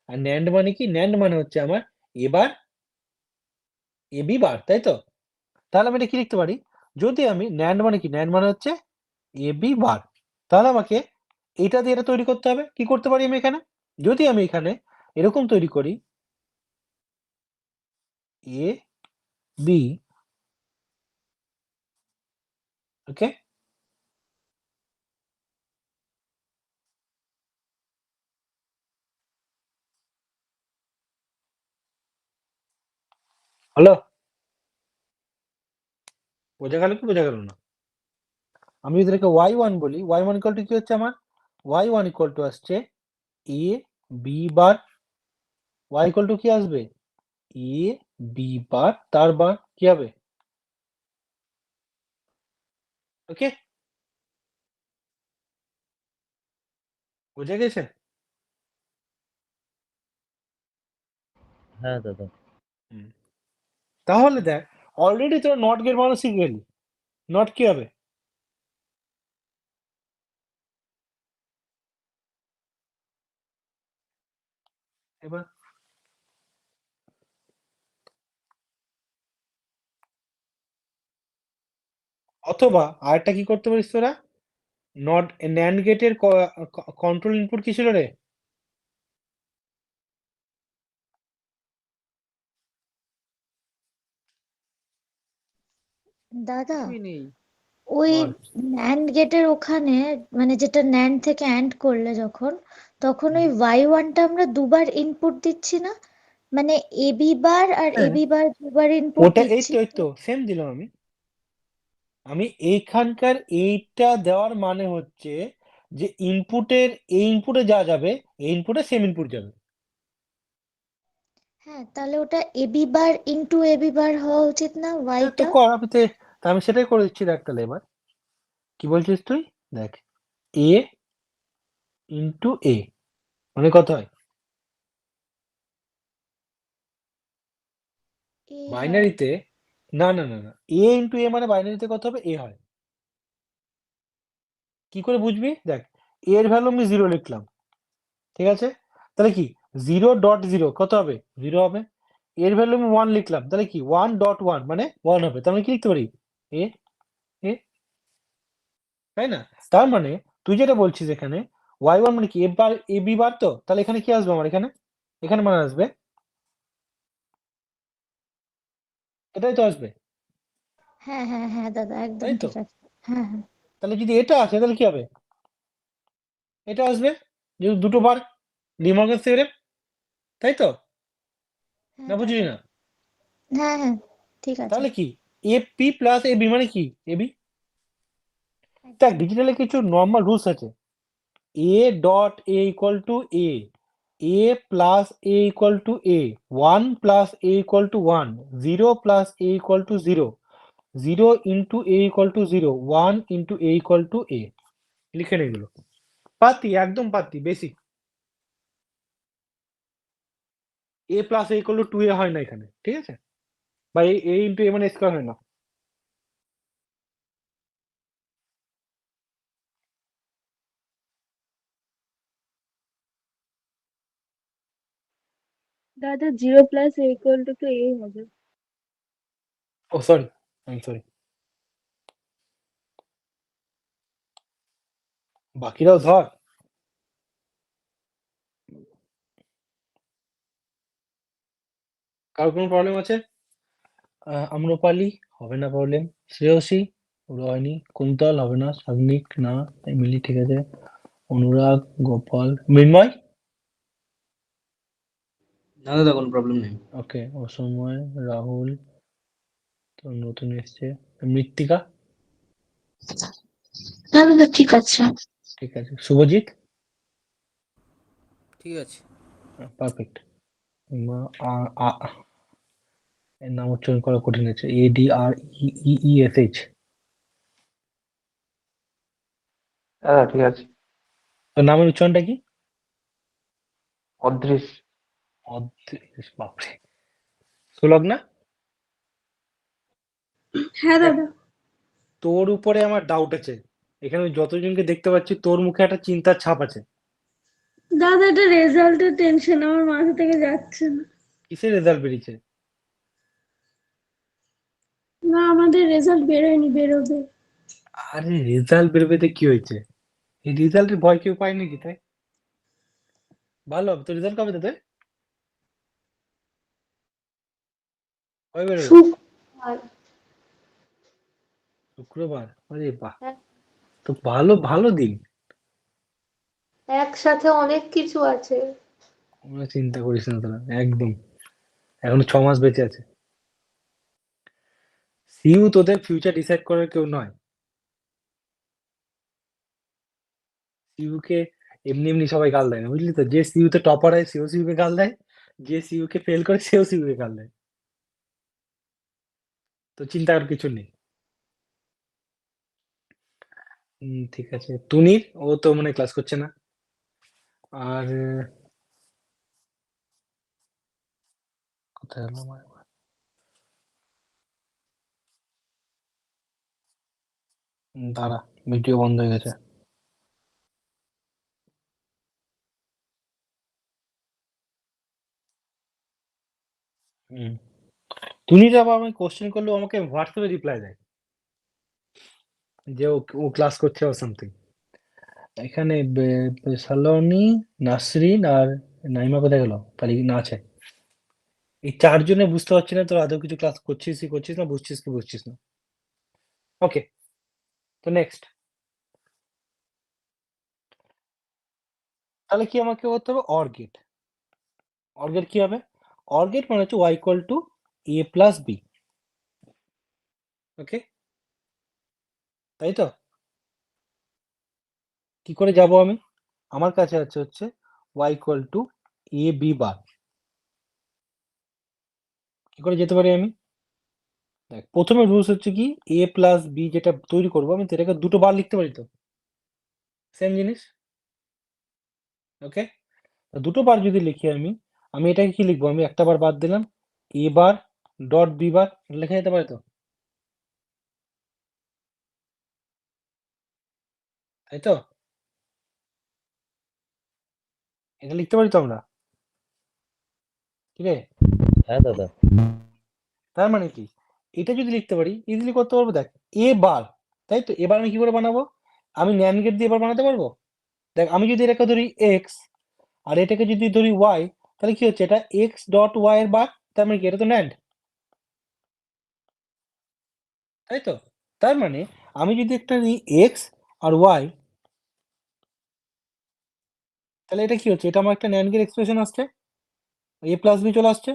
আর ন্যান্ড মানে কি? ন্যান্ড মানে হচ্ছে আমার এবার এ বি বার, তাই তো? তাহলে আমি এটা কি লিখতে পারি? যদি আমি ন্যান্ড মানে কি? ন্যান্ড মানে হচ্ছে এ বি বার। তাহলে আমাকে এটা দিয়ে এটা তৈরি করতে হবে। কি করতে পারি আমি এখানে? যদি আমি এখানে এরকম তৈরি করি, এ বি, ওকে, হলো? বোঝা গেল কি বোঝা গেল না? আমি যদি এটাকে y1 বলি, y1 ইকুয়াল টু কি হচ্ছে আমার? y1 ইকুয়াল টু আসছে A B bar. y equal to কি আসবে? এ বি বার, তার বার কি হবে? ওকে, বোঝা গেছে? হ্যাঁ দাদা। তাহলে দেখ, অলরেডি তোরা নট গেট বানানো শিখে গেলি। নট কি হবে? এবার অথবা আরেকটা কি করতে পারিস তোরা? নট ন্যান্ড গেটের কন্ট্রোল ইনপুট কি ছিল রে? দাদা কিছুই নেই। ওই বল। ন্যান্ড গেটের ওখানে মানে যেটা ন্যান্ড থেকে অ্যান্ড করলে যখন তখন ওই y1টা আমরা দুবার ইনপুট দিচ্ছি না, মানে এ বি বার আর এ হ্যাঁ, বি বার দুবার ইনপুট ওটা এই দিচ্ছি। তো সেম দিলাম আমি। আমি এইখানকার এইটা দেওয়ার মানে হচ্ছে যে ইনপুটের, এই ইনপুটে যা যাবে এই ইনপুটে সেম ইনপুট যাবে। হ্যাঁ, তাহলে ওটা এ বি বার ইন্টু এ বি বার হওয়া উচিত না তো ওয়াইটা? কর, আমি সেটাই করে দিচ্ছি। দেখ তাহলে এবার কি বলছিস তুই? দেখ, এ ইন্টু এ মানে কত হয়? এ হয়। বাইনারিতে না না না না, এ ইন্টু এ মানে বাইনারিতে কত হবে? এ হয়। কি করে বুঝবি? দেখ, এর ভ্যালু আমি 0 লিখলাম, ঠিক আছে? তাহলে কি 0.0 কত হবে? 0 হবে। এর ভ্যালু আমি 1 লিখলাম, তাহলে কি 1.1 মানে 1 হবে। তার মানে কি লিখতে পারি? এ এ, তাই না? তার মানে তুই যেটা বলছিস এখানে y1 মানে কি এ বার এ বি বার, তো তাহলে এখানে কি আসবে আমার? এখানে মানে আসবে, এটাই তো আসবে, হ্যাঁ হ্যাঁ হ্যাঁ দাদা, একদম তাই তো? ঠিক আছে। হ্যাঁ হ্যাঁ তাহলে যদি এটা আসে তাহলে কি হবে? এটা আসবে, যেহেতু দুটো বার ডি মর্গান থিওরেম, তাই তো? না হ্যাঁ বুঝলি না? হ্যাঁ হ্যাঁ ঠিক আছে। তাহলে কি A P plus A B মানে কি? A B. দেখ ডিজিটালে কিছু নর্মাল রুলস আছে। A dot A equal to A plus A equal to A, 1 plus A equal to 1, 0 plus A equal to 0, 0 into A equal to 0, 1 into A equal to A. লিখে নে এগুলো, পাতি একদম পাতি basic. A plus A equal to 2a হয় না এখানে, ঠিক আছে? বা এ ইন্টু এ মানে স্কয়ার হয় না। দাদা 0 প্লাস এ ইকুয়াল টু এ হবে। ও সরি, আমি সরি। বাকিরাও ধর। কার কোনো প্রবলেম আছে? আম্রপালি হবে না প্রবলেম, শ্রেয়সী ওরা হয়নি, কুন্তল হবে না, সাগ্নিক না, এমিলি ঠিক আছে, অনুরাগ, গোপাল, মৃন্ময় না দাদা কোনো প্রবলেম নেই। ওকে, অসময়, রাহুল তো নতুন এসছে, মৃত্তিকা না দাদা ঠিক আছে। ঠিক আছে, শুভজিৎ ঠিক আছে। পারফেক্ট। এর নাম উচ্চারণ করা কঠিন আছে, ADREEESH। ঠিক আছে। তোর নামের উচ্চারণটা কি? অদৃশ। অদৃশ, বাপরে। সুলগ্না, হ্যাঁ দাদা। তোর উপরে আমার ডাউট আছে। এখানে আমি যতজনকে দেখতে পাচ্ছি তোর মুখে একটা চিন্তার ছাপ আছে। দাদা এটা রেজাল্টের টেনশন আমার মাথা থেকে যাচ্ছে না। কিসের রেজাল্ট বেরিয়েছে? না আমাদের রেজাল্ট বেরোয়নি, বেরোবে। আরে রেজাল্ট বেরোবে তো কি হয়েছে? এই রেজাল্টের ভয় কেউ পায় নাকি তাই? ভালো হবে, তোর রেজাল্ট কবে তোদের? কবে বেরোবে? শুক্রবার। শুক্রবার? আরে বাহ, হ্যাঁ। তো ভালো ভালো দিন। একসাথে অনেক কিছু আছে। আমরা চিন্তা করিস না তোরা, একদম এখনো 6 মাস বেঁচে আছে। সিইউ তোদের ফিউচার ডিসাইড করার কেউ নয়। সিইউ কে এমনি এমনি সবাই গাল দেয় না, বুঝলি তো? যে সিইউ তে টপার হয় সেও সিইউ কে গাল দেয়, যে সিইউ কে ফেল করে সেও সিইউ কে গাল দেয়। তো চিন্তা করার কিছু নেই। ঠিক আছে, তুনির ও তো মনে হয় ক্লাস করছে না। আর কোথায় হলো আমার? দাঁড়া, ভিডিও বন্ধ হয়ে গেছে। তুনির আবার আমি কোশ্চেন করলেও আমাকে হোয়াটসঅ্যাপে রিপ্লাই দেয় যে ও ক্লাস করছে ও সামথিং। এখানে সালোনি, নাসরিন আর নাইমা কোথায় গেল? তাহলে না আছে। এই 4 জনে বুঝতে পারছি না তোর আদৌ কিছু ক্লাস করছিস কি করছিস না, বুঝছিস কি বুঝছিস না। ওকে, তো নেক্সট তাহলে কি আমাকে করতে হবে? Or gate. অর গেট কি হবে? অর গেট মানে হচ্ছে y equal two a plus b। ওকে, তাই তো? কি করে যাব আমি? আমার কাছে আছে হচ্ছে y equal two a b বার। কি করে যেতে পারি আমি? দেখ প্রথমে রুলস হচ্ছে কি a প্লাস b যেটা তৈরি করবো আমি সেটাকে দুটো বার লিখতে পারি তো, সেম জিনিস। ওকে, দুটো বার যদি লিখি আমি, আমি এটাকে কি লিখবো? আমি একটা বার বাদ দিলাম, a বার ডট b বার, লেখা যেতে পারে তো, তাই তো? এটা লিখতে পারি তো আমরা, ঠিক আছে? হ্যাঁ দাদা। তার মানে কি এটা যদি লিখতে পারি ইজিলি করতে পারবো। দেখ এ বার, তাই তো? এবার আমি কি করে বানাবো? আমি ন্যান্ড গেট দিয়ে এবার বানাতে পারবো। দেখ আমি যদি এটাকে ধরি এক্স আর এটাকে যদি ধরি ওয়াই, তাহলে কি হচ্ছে? এটা এক্স ডট ওয়াই এর বার, তার মানে কি এটা তো ন্যান্ড, তাই তো? তার মানে আমি যদি একটা নিই এক্স আর ওয়াই, তাহলে এটা কি হচ্ছে? এটা আমার একটা ন্যান্ড গেট এক্সপ্রেশন আসছে, এ প্লাস বি চলে আসছে,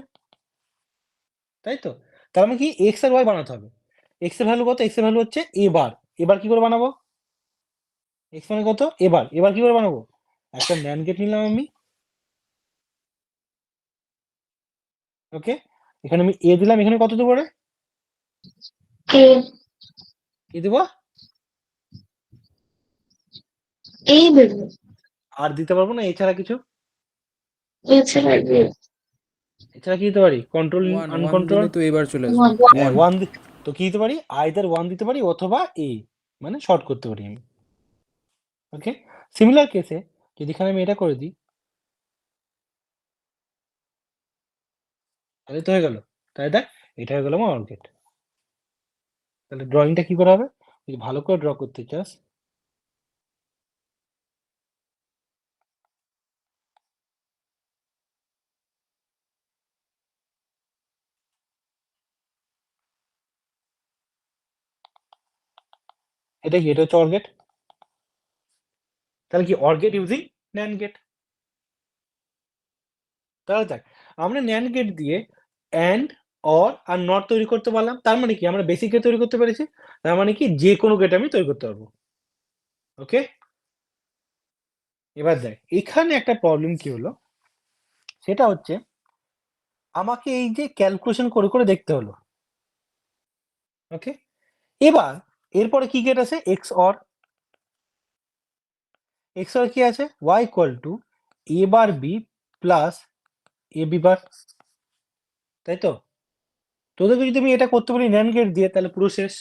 তাই তো? তার মানে কি এক্স আর ওয়াই বানাতে হবে। এক্স এর ভ্যালু কত? এক্স এর ভ্যালু হচ্ছে এবার। এবার কি করে বানাবো? এক্স মানে কত? এবার। এবার কি করে বানাবো? একটা ন্যান্ড গেট নিলাম আমি, ওকে, এখানে আমি এ দিলাম, এখানে কত দেবো রে? এ কি দেবো? এই দেবো আর দিতে পারবো না এছাড়া কিছু? এছাড়া এছাড়া কি দিতে পারি? কন্ট্রোল ওয়ান আনকন্ট্রোল, দিলে তো এবার চলে আসবে। ওয়ান হ্যাঁ ওয়ান ওয়ান। তো কি দিতে পারি? আইদার ওয়ান দিতে পারি অথবা এ, মানে শর্ট করতে পারি আমি, ওকে। সিমিলার কেসে যদি এখানে আমি এটা করে দিই, তাহলে তো হয়ে গেল। তাই দেখ, এটা হয়ে গেল আমার অর গেট। তাহলে ড্রয়িংটা কি করে হবে? যদি ভালো করে ড্র করতে চাস, এটা কি? এটা হচ্ছে অর গেট। তাহলে কি or gate using NAND gate. তাহলে দেখ, আমরা ন্যান্ড গেট দিয়ে অ্যান্ড, অর আর নট তৈরি করতে পারলাম। তার মানে কি আমরা বেসিক গেট তৈরি করতে পেরেছি। তার মানে কি যে কোনো গেট আমি তৈরি করতে পারবো, ওকে। এবার দেখ, এখানে একটা প্রবলেম কি হলো, সেটা হচ্ছে আমাকে এই যে ক্যালকুলেশন করে করে দেখতে হলো, ওকে। এবার এরপরে কি গেট আছে? X or. এক্স অর কি আছে? Y equal to A bar B plus A B bar, তাই তো? তোদেরকে যদি আমি এটা করতে পারি ন্যান্ড গেট দিয়ে, তাহলে পুরো শেষ,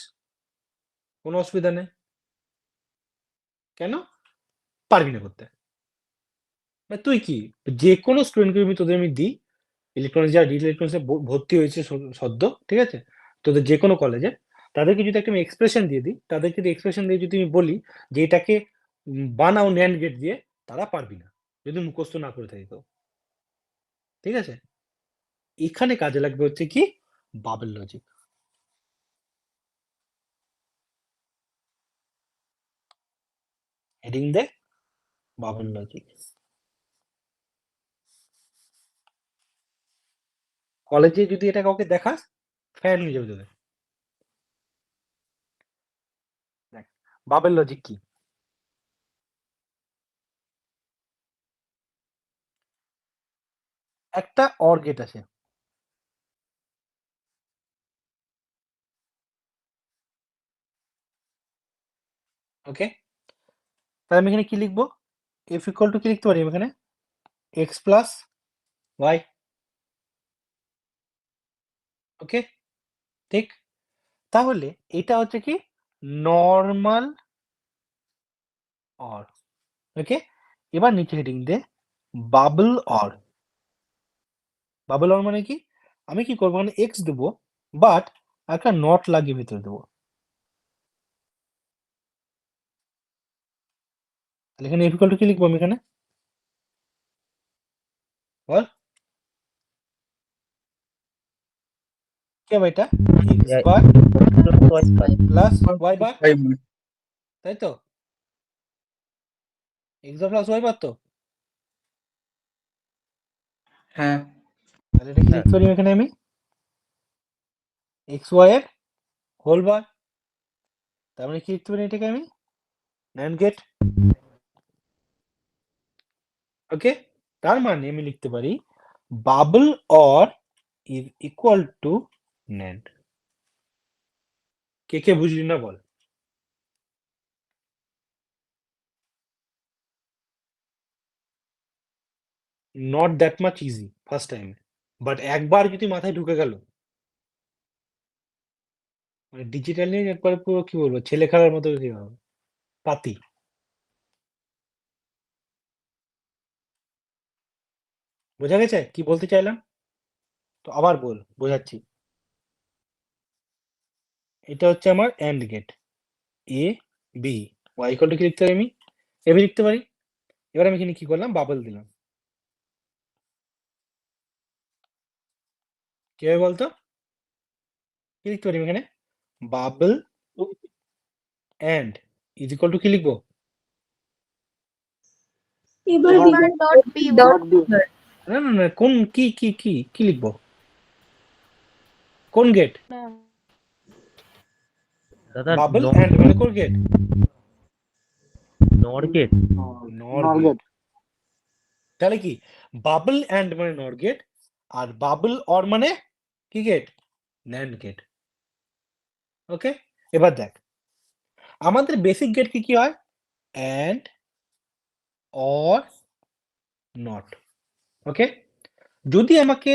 কোনো অসুবিধা নেই। কেন পারবি না করতে? মানে তুই কি, যে কোনো স্টুডেন্টকে আমি তোদের আমি দিই, ইলেকট্রনিক্স যারা ইলেকট্রনিক্সে ভর্তি হয়েছে সদ্য, ঠিক আছে, তোদের যে কোনো কলেজে, তাদেরকে যদি একটা আমি এক্সপ্রেশন দিয়ে দিই, তাদেরকে যদি এক্সপ্রেশন দিয়ে যদি আমি বলি যে এটাকে বানাও ন্যান্ড গেট দিয়ে, তারা পারবি না যদি মুখস্থ না করে থাকি তো, ঠিক আছে। এখানে কাজে লাগবে হচ্ছে কি বাবেল লজিক। হেডিং দে বাবেল লজিক। কলেজে যদি এটা কাউকে দেখাস, ফ্যান হয়ে যাবে তোদের। দেখ বাবেল লজিক কি, একটা অর গেট আছে, ওকে। তাহলে আমি এখানে কি লিখবো? এফ ইকুয়াল টু কি লিখতে পারি আমি এখানে? এক্স প্লাস ওয়াই, ওকে, ঠিক। তাহলে এটা হচ্ছে কি নর্মাল অর, ওকে। এবার নিচে হেডিং দে বাবল অর। বাবল অর মানে কি? আমি কি করবো? মানে এক্স দেবো, বাট একটা নট লাগিয়ে ভিতরে দেবো। তাহলে এখানে এফ ইকুয়াল টু কি লিখবো আমি এখানে? বল কি হবে এটা? X bar plus Y bar, তাই তো? X bar plus Y bar তো? হ্যাঁ তাহলে এটা কি লিখতে পারি এখানে আমি? এক্স ওয়াই এর হোল বার। তার মানে কি লিখতে পারি এটাকে আমি? NAND gate, okay. তার মানে আমি লিখতে পারি bubble OR is equal to NAND. কে কে বুঝলি না বল? Not that much easy first time, but একবার যদি মাথায় ঢুকে গেল, মানে ডিজিটাল নিয়ে একবার পুরো কি বলবো ছেলে খেলার মতো কি হবে, পাতি। বোঝা গেছে কি বলতে চাইলাম? তো আবার বোঝাচ্ছি। এটা হচ্ছে আমার AND gate, A B, Y equal to কি লিখতে পারি আমি? এবি লিখতে পারি। এবার আমি এখানে কি করলাম? বাবল দিলাম। কিভাবে বলতো? কি লিখতে পারি আমি এখানে? Bubble and is equal to কি লিখবো? এবার এবার এবার ডট বি ডট বি না না না, কোন কি কি কি কি লিখবো? কোন গেট? দাদা বাবল অ্যান্ড মানে কোন গেট? নর গেট। নর নর গেট। গেট তাহলে কি বাবল অ্যান্ড মানে নর গেট, আর বাবল অর মানে কি গেট? NAND gate. ওকে, এবার দেখ আমাদের বেসিক গেট কি কি হয়? And, or, not. ওকে, যদি আমাকে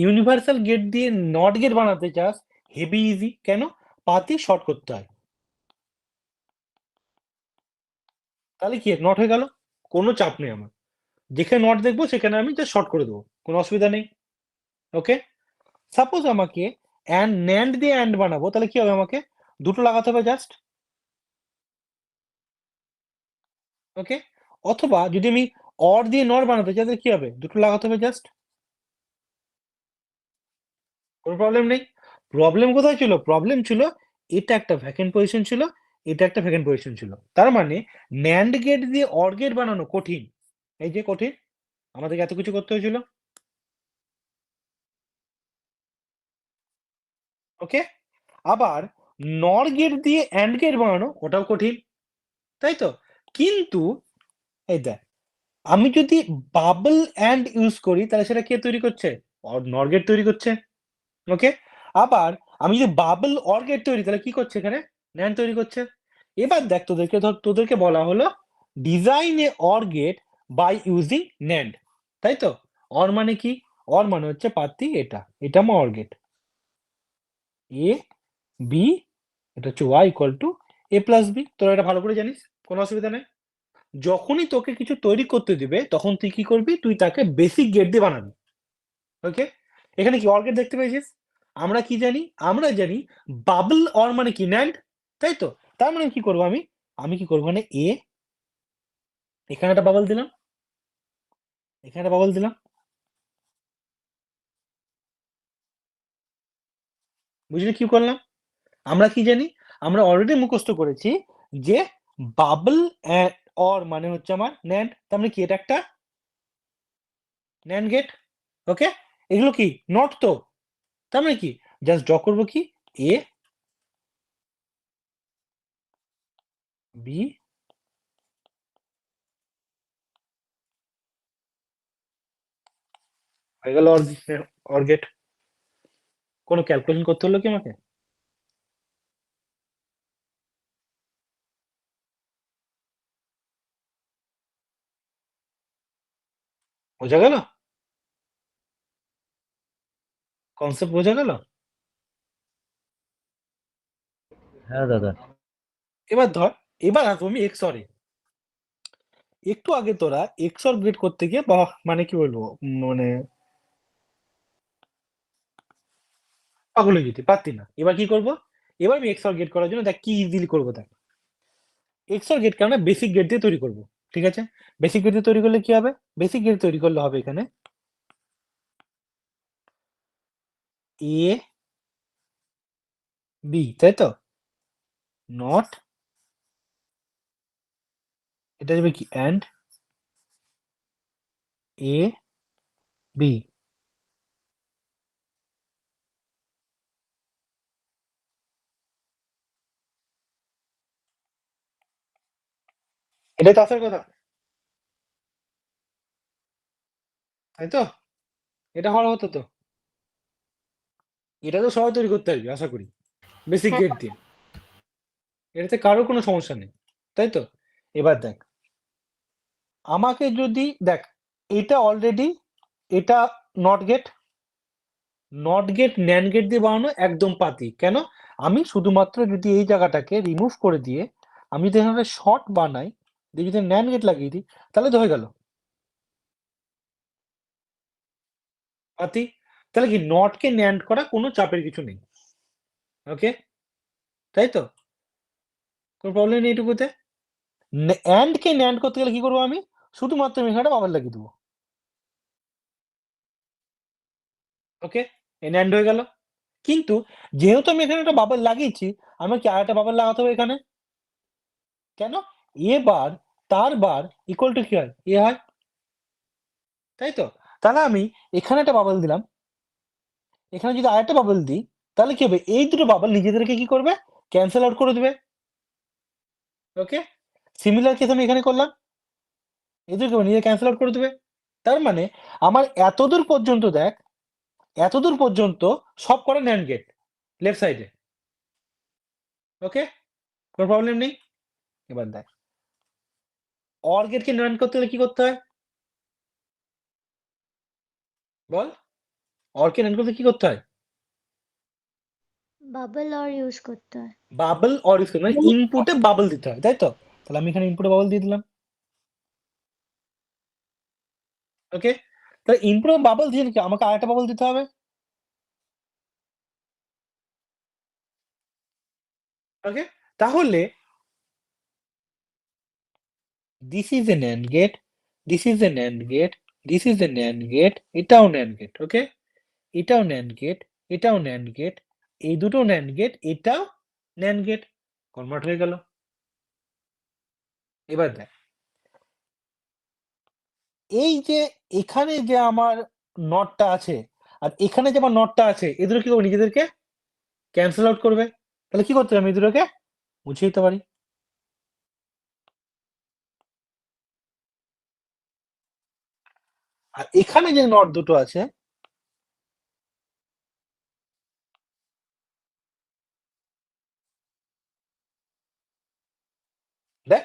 ইউনিভার্সাল গেট দিয়ে নট গেট বানাতে চাস, হেভি ইজি। কেন? পাতি শর্ট করতে হয়। তাহলে কি নট হয়ে গেল, কোনো চাপ নেই আমার। যেখানে নট দেখবো সেখানে আমি জাস্ট শর্ট করে দেবো, কোনো অসুবিধা নেই। ওকে, সাপোজ আমাকে অ্যান্ড ন্যান্ড দিয়ে অ্যান্ড বানাবো, তাহলে কি হবে? আমাকে দুটো লাগাতে হবে জাস্ট। ওকে, অথবা যদি আমি অর দিয়ে নর বানাতে চাই, তাহলে কি হবে? দুটো লাগাতে হবে জাস্ট। কোনো প্রবলেম নেই। প্রবলেম কোথায় ছিল? প্রবলেম ছিল এটা একটা ভ্যাকেন্ট পজিশন ছিল, এটা একটা ভ্যাকেন্ট পজিশন ছিল। তার মানে ন্যান্ড গেট দিয়ে অর গেট বানানো কঠিন। এই যে কঠিন, আমাদেরকে এত কিছু করতে হয়েছিল। ওকে, আবার নর গেট দিয়ে অ্যান্ড গেট বানানো ওটাও কঠিন, তাই তো? কিন্তু এই দেখ, আমি যদি বাবল অ্যান্ড ইউজ করি, তাহলে সেটা কে তৈরি করছে? নর গেট তৈরি করছে। ওকে, আবার আমি যদি বাবল অর গেট তৈরি, তাহলে কি করছে? এখানে ন্যান্ড তৈরি করছে। এবার দেখ, তোদেরকে বলা হলো design a or gate by using NAND, তাই তো? অর মানে কি? অর মানে হচ্ছে পাতি, এটা আমার অর গেট। এ বি, এটা হচ্ছে Y equal to A plus B. তোরা এটা ভালো করে জানিস, কোনো অসুবিধা নেই। যখনই তোকে কিছু তৈরি করতে দিবে, তখন তুই কি করবি? তুই তাকে বেসিক গেট দিয়ে বানাবি। ওকে, এখানে কি অর গেট দেখতে পেয়েছিস? আমরা কি জানি? আমরা জানি বাবল অর মানে কি? ন্যান্ড, তাই তো? তার মানে কি করবো আমি? আমি কি করবো? মানে এ, এখানে একটা বাবল দিলাম, এখানে একটা বাবল দিলাম। বুঝলি কি করলাম? আমরা কি জানি? আমরা অলরেডি মুখস্থ করেছি যে বাবল অর মানে হচ্ছে আমার ন্যান্ড। তার মানে কি এটা একটা ন্যান্ড গেট। ওকে, এগুলো কি নট তো? তার মানে কি জাস্ট ড্র করবো কি এ বি, হয়ে গেল অর গেট। কোনো ক্যালকুলেশন করতে হলো কি আমাকে? বোঝা গেল? কনসেপ্ট বোঝা গেল? হ্যাঁ দাদা। এবার ধর, এবার আসবো আমি এক্সরে। একটু আগে তোরা এক্সর গেট করতে গিয়ে মানে কি বলবো, মানে পাগল হয়ে যেতে পারতি না। এবার কি করব? এবার আমি এক্সর গেট করার জন্য দেখ কি ইজিলি করবো। দেখ, এক্সর গেটকে আমরা বেসিক গেট দিয়ে তৈরি করব, ঠিক আছে? বেসিক গেট দিয়ে তৈরি করলে কি হবে? বেসিক গেট তৈরি করলে হবে এখানে এ বি, তাই তো? নট, এটা যাবে কি অ্যান্ড এ বি। এটাই তো আসার কথা, তাই তো? এটা হওয়ার হতো তো। এটা তো সবাই তৈরি করতে পারবি আশা করি, বেসিক গেট দিয়ে। এটাতে কারোর কোনো সমস্যা নেই, তাই তো? এবার দেখ, আমাকে যদি দেখ, এটা অলরেডি এটা not gate, not gate NAND gate দিয়ে বানানো একদম পাতি। কেন? আমি শুধুমাত্র যদি এই জায়গাটাকে রিমুভ করে দিয়ে আমি যদি এখানে শর্ট বানাই, দিয়ে যদি ন্যান্ড গেট লাগিয়ে দিই, তাহলে তো হয়ে গেল পাতি। তাহলে কি নটকে ন্যান্ড করা কোনো চাপের কিছু নেই। ওকে, তাই তো? কোনো প্রবলেম নেই এটুকুতে। অ্যান্ড কে ন্যান্ড করতে গেলে কি করবো? আমি শুধুমাত্র আমি এখানে বাবল লাগিয়ে দেবো। ওকে, ন্যান্ড হয়ে গেল। কিন্তু যেহেতু আমি এখানে একটা বাবল লাগিয়েছি, আমি কি আর একটা বাবল লাগাতে হবে এখানে? কেন? এ বার তার বার ইকুয়াল টু কি হয়? এ হয়। তাই তো? তাহলে আমি এখানে একটা বাবল দিলাম। এখানে যদি আরেকটা বাবল দিই, তাহলে কি হবে? এই দুটো বাবল নিজেদেরকে কি করবে? ক্যানসেল আউট করে দিবে। ওকে? সিমিলার কেস আমি এখানে করলাম। এদের কি হবে? নিজে ক্যানসেল আউট করে দিবে। তার মানে আমার এতদূর পর্যন্ত দেখ, এতদূর পর্যন্ত সব কটা NAND গেট লেফট সাইডে। ওকে? কোনো প্রবলেম নেই। এবার দেখ, OR গেটকে NAND করতে হলে কি করতে হয়? বল, OR কে NAND করতে কি করতে হয়? বাবল অর ইউজ করতে হয়। বাবল অর ইউজ মানে ইনপুটে বাবল দিতে হয়, তাই তো? তাহলে আমি এখানে ইনপুটে বাবল দিয়ে দিলাম। ওকে? তাহলে ইনপুটে বাবল দিয়ে কি আমাকে আরেকটা বাবল দিতে হবে। ওকে? তাহলে this is a NAND gate, this is a NAND gate, this is a NAND gate, এটাও NAND gate, ওকে? এটাও NAND gate, এটাও NAND gate, এই দুটো NAND gate, এটাও NAND gate, কনভার্ট হয়ে গেল। এবার দেখ, এই যে এখানে যে আমার নটটা আছে আর এখানে যে আমার নটটা আছে, এ দুটো কি করবে? নিজেদেরকে ক্যান্সেল আউট করবে। তাহলে কি করতে হবে? আমি এই দুটোকে মুছে দিতে পারি। আর এখানে যে নট দুটো আছে, দেখ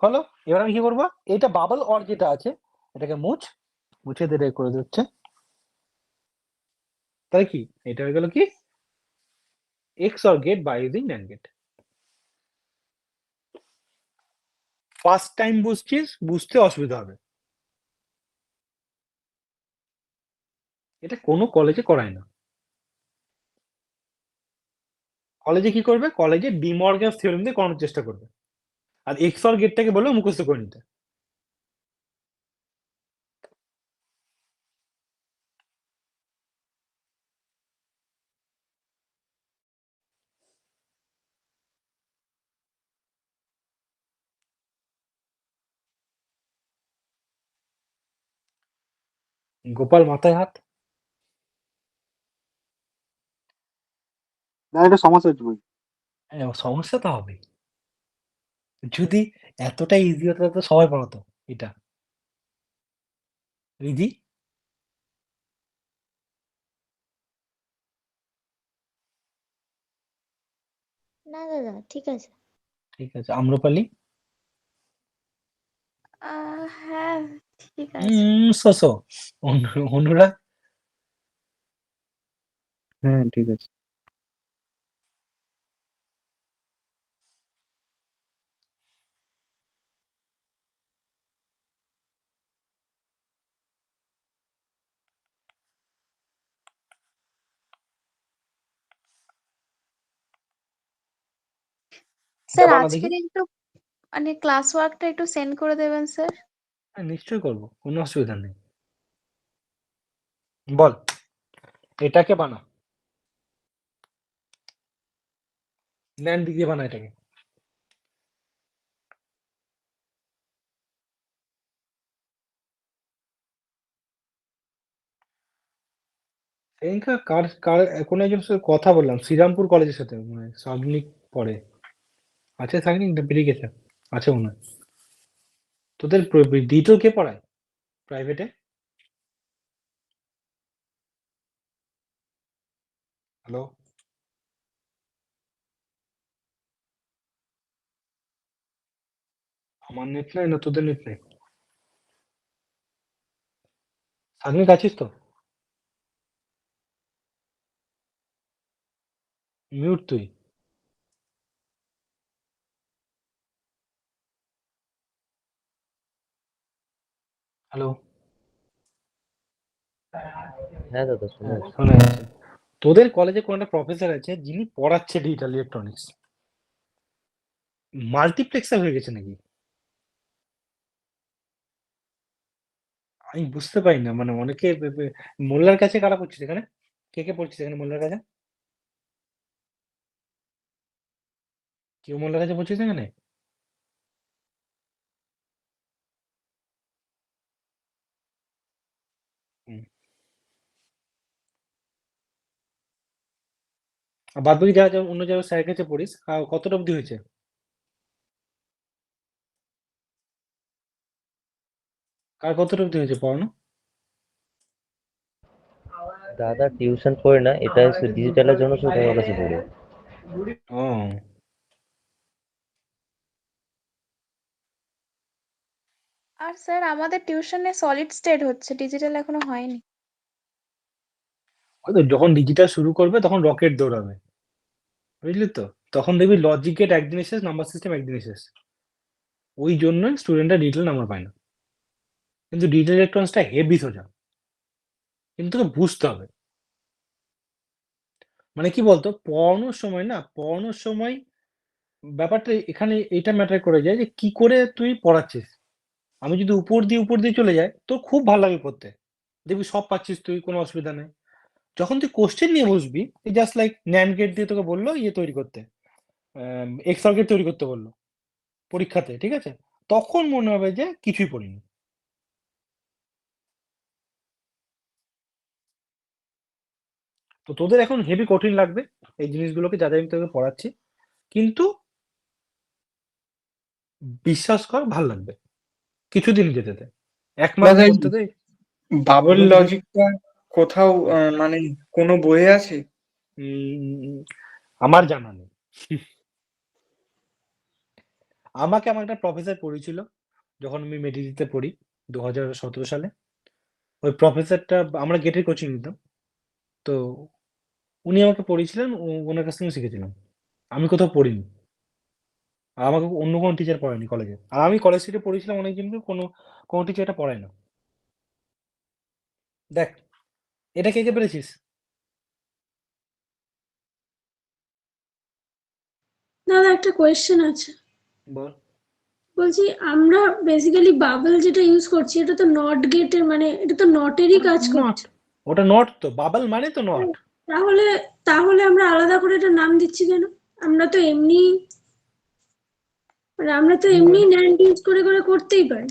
হলো। এবার আমি কি করবো? এটা বাবল অর যেটা আছে এটাকে মুছে দিয়ে করে দিচ্ছে। তাহলে কি এটা হয়ে গেল কি XOR gate by using NAND gate. First time বুঝছিস, বুঝতে অসুবিধা হবে। এটা কোনো কলেজে করায় না। কলেজে কি করবে? কলেজে ডি মর্গ্যানস থিওরেম দিয়ে করানোর চেষ্টা করবে। আর XOR গেটটাকে বলে মুখস্থ করে নিতে। গোপাল মাথায় হাত। না এটা সমস্যা হচ্ছে ভাই। হ্যাঁ, সমস্যা তো হবে। যদি এতটা ইজি হতো তো সবাই পড়াতো এটা। রিজি, না দাদা, ঠিক আছে। ঠিক আছে। আম্রপালি, হ্যাঁ, ঠিক আছে। সো অনুরাগ, হ্যাঁ ঠিক আছে। স্যার বানা দেখি। আজকের একটু মানে ক্লাস ওয়ার্কটা একটু সেন্ড করে দেবেন স্যার। হ্যাঁ, নিশ্চয়ই করবো, কোনো অসুবিধা নেই। বল, এটাকে বানা, NAND দিয়ে বানা এটাকে। সেদিনকার কার কার কোনো একজনের সাথে কথা বললাম, শ্রীরামপুর কলেজের সাথে, মানে সাগনিক পড়ে। আছে সাগনিক না বেরিয়ে গেছে? আছে মনে হয়। তোদের ডিটো কে পড়ায় প্রাইভেটে? হ্যালো, আমার নেট নাই না তোদের নেট নেই? সাগনিক আছিস তো? মিউট তুই। হ্যালো, হ্যাঁ দাদা, শোনা হ্যাঁ যাচ্ছে। শোনা যাচ্ছে। তোদের কলেজে কোনো একটা প্রফেসর আছে যিনি পড়াচ্ছে ডিজিটাল ইলেকট্রনিক্স, মাল্টিপ্লেক্সার হয়ে গেছে নাকি? আমি বুঝতে পারি না, মানে অনেকে মোল্লার কাছে কারা পড়ছিস এখানে? কে কে পড়ছিস এখানে মোল্লার কাছে? কেউ মোল্লার কাছে পড়ছিস এখানে? হুম। আর বাদ বাকি যারা যারা অন্য জায়গায় স্যারের কাছে পড়িস কতটা অবধি হয়েছে? কার কতটা অবধি হয়েছে পড়ানো? দাদা টিউশন পড়ে না, এটা ডিজিটালের জন্য শুধু তোমার কাছে পড়ে। ও আর স্যার আমাদের টিউশনে সলিড স্টেট হচ্ছে, ডিজিটাল এখনো হয়নি। হয়তো যখন ডিজিটাল শুরু করবে তখন রকেট দৌড়াবে, বুঝলি তো? তখন দেখবি লজিক গেট একদিনে শেষ, নাম্বার সিস্টেম একদিনে শেষ। ওই জন্যই স্টুডেন্টরা ডিজিটাল নাম্বার পায় না। কিন্তু ডিজিটাল ইলেকট্রনিক্সটা হেভি সোজা, কিন্তু তোকে বুঝতে হবে। মানে কি বলতো, পড়ানোর সময় ব্যাপারটা এখানে এটা ম্যাটার করে যায় যে কি করে তুই পড়াচ্ছিস। আমি যদি উপর দিয়ে চলে যাই, তোর খুব ভালো লাগে পড়তে, দেখবি সব পাচ্ছিস তুই, কোনো অসুবিধা নেই। যখন তুই কোশ্চেন নিয়ে বসবি, জাস্ট লাইক ন্যান্ড গেট দিয়ে তোকে বললো ইয়ে তৈরি করতে, এক্সঅর গেট তৈরি করতে বললো পরীক্ষাতে, ঠিক আছে? তখন মনে হবে যে কিছুই পড়িনি। তো তোদের এখন হেভি কঠিন লাগবে এই জিনিসগুলোকে, যা যা আমি তোকে পড়াচ্ছি, কিন্তু বিশ্বাস কর ভাল লাগবে। কিছুদিন যেতে দে, 1 মাস দাদা এই করতে দে। বাবল বলছি বলছি। লজিকটা কোথাও মানে কোনো বইয়ে আছে? উম, আমার জানা নেই। আমাকে আমার একটা প্রফেসর পড়িয়েছিল যখন আমি মেডিজিতে পড়ি 2017 সালে। ওই প্রফেসরটা, আমরা গেটের কোচিং নিতাম, তো উনি আমাকে পড়িয়েছিলেন, ওনার কাছ থেকে শিখেছিলাম। আমি কোথাও পড়িনি, আর আমাকে অন্য কোনো টিচার পড়ায়নি কলেজে। আর আমি কলেজ থেকে পড়েছিলাম অনেক কিন্তু কোনো টিচার এটা পড়ায় না। দেখ, এটা কে কে পেরেছিস? দাদা একটা কোয়েশ্চেন আছে। বল। বলছি আমরা বেসিক্যালি বাবল যেটা ইউজ করছি এটা তো নট গেটের, মানে এটা তো নটেরই কাজ নট, করছে। ওটা নট তো, বাবল মানে তো নট। তাহলে তাহলে আমরা আলাদা করে এটা নাম দিচ্ছি কেন? আমরা তো এমনি ন্যান্ড ইউজ করে করে করতেই পারি।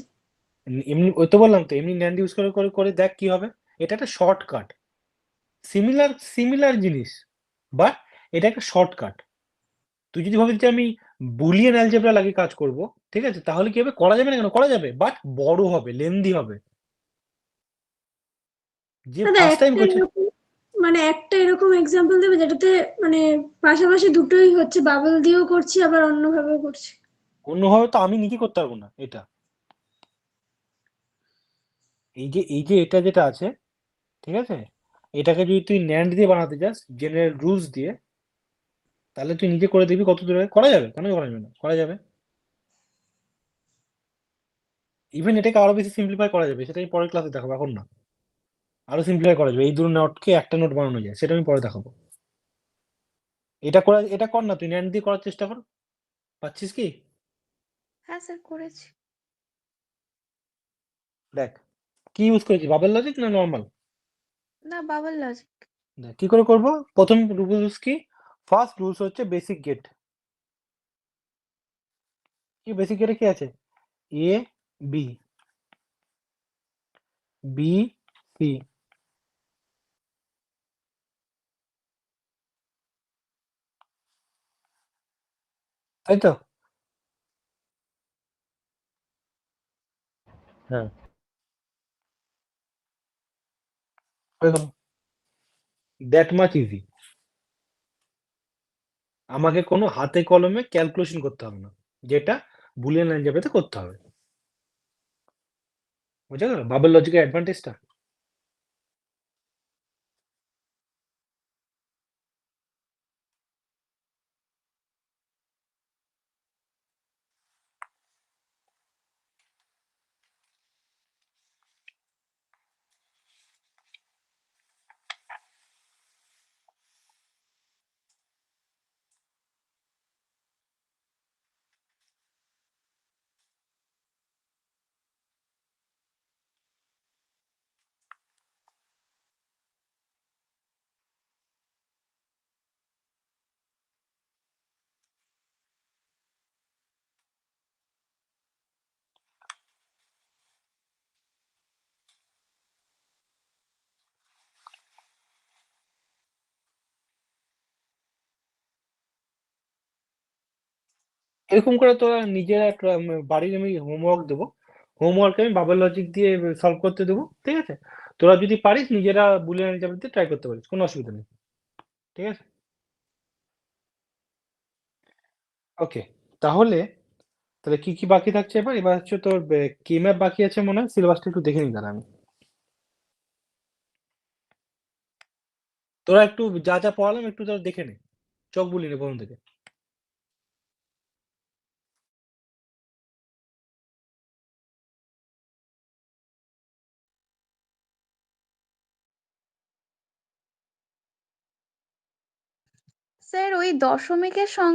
এমনি ওই তো বললাম তো, এমনি ন্যান্ড ইউজ করে করে করে দেখ কি হবে। এটা একটা শর্টকাট, সিমিলার জিনিস, বাট এটা একটা শর্টকাট। তুই যদি ভাবিস যে আমি বুলিয়ান অ্যালজেব্রা লাগিয়ে কাজ করব, ঠিক আছে, তাহলে কি হবে? করা যাবে না কেন? করা যাবে, বাট বড় হবে, লেন্দি হবে। যে দাদা ফার্স্ট টাইম করছে, একটা এরকম এক্সাম্পল দেবে যেটাতে মানে পাশাপাশি দুটোই হচ্ছে, বাবল দিয়েও করছি আবার অন্যভাবেও করছি। অন্যভাবে তো আমি নিজে করতে পারবো না এটা। এই যে এটা যেটা আছে, ঠিক আছে, এটাকে যদি তুই ন্যান্ড দিয়ে বানাতে চাস, জেনারেল রুলস দিয়ে, তাহলে তুই নিজে করে দেখবি কত দূরে করা যাবে। কেন করা যাবে না? করা যাবে। ইভেন এটাকে আরো বেশি সিম্পলিফাই করা যাবে, সেটা আমি পরের ক্লাসে দেখাবো, এখন না। আরো সিম্পলিফাই করা যাবে, এই দুটো নোটকে একটা নোট বানানো যায়, সেটা আমি পরে দেখাবো। এটা কর না, তুই ন্যান্ড দিয়ে করার চেষ্টা কর, পাচ্ছিস কি? হ্যাঁ স্যার করেছি। দেখ কি ইউজ করেছি, বাবেল লজিক না নর্মাল? না, বাবল লজিক। দেখ কি করে করব। প্রথম রুলস কি? ফার্স্ট রুলস হচ্ছে বেসিক গেট। কি বেসিক গেটে কি আছে? এ বি, বি সি, তাই তো? হ্যাঁ, দ্যাট মাচ ইজি। আমাকে কোনো হাতে কলমে ক্যালকুলেশন করতে হবে না, যেটা বুলিয়ান অ্যালজেব্রাতে করতে হবে। বুঝা গেল বাবেল লজিকের অ্যাডভান্টেজটা? এরকম করে তোরা নিজেরা বাড়ির আমি হোমওয়ার্ক দেবো, হোমওয়ার্ক আমি বাবল লজিক দিয়ে সলভ করতে দেবো, ঠিক আছে? তোরা যদি পারিস নিজেরা বুলিয়ান অ্যালজেব্রা দিয়ে ট্রাই করতে পারিস, কোনো অসুবিধা নেই, ঠিক আছে? ওকে, তাহলে কি কি বাকি থাকছে এবার? এবার হচ্ছে তোর কি ম্যাপ বাকি আছে মনে হয়, সিলেবাসটা একটু দেখে নিই দাঁড়া আমি। তোরা একটু যা যা পড়ালাম একটু তোরা দেখে নে, চোখ বুলিয়ে নে প্রথম থেকে। স্যার ওই দশমিকের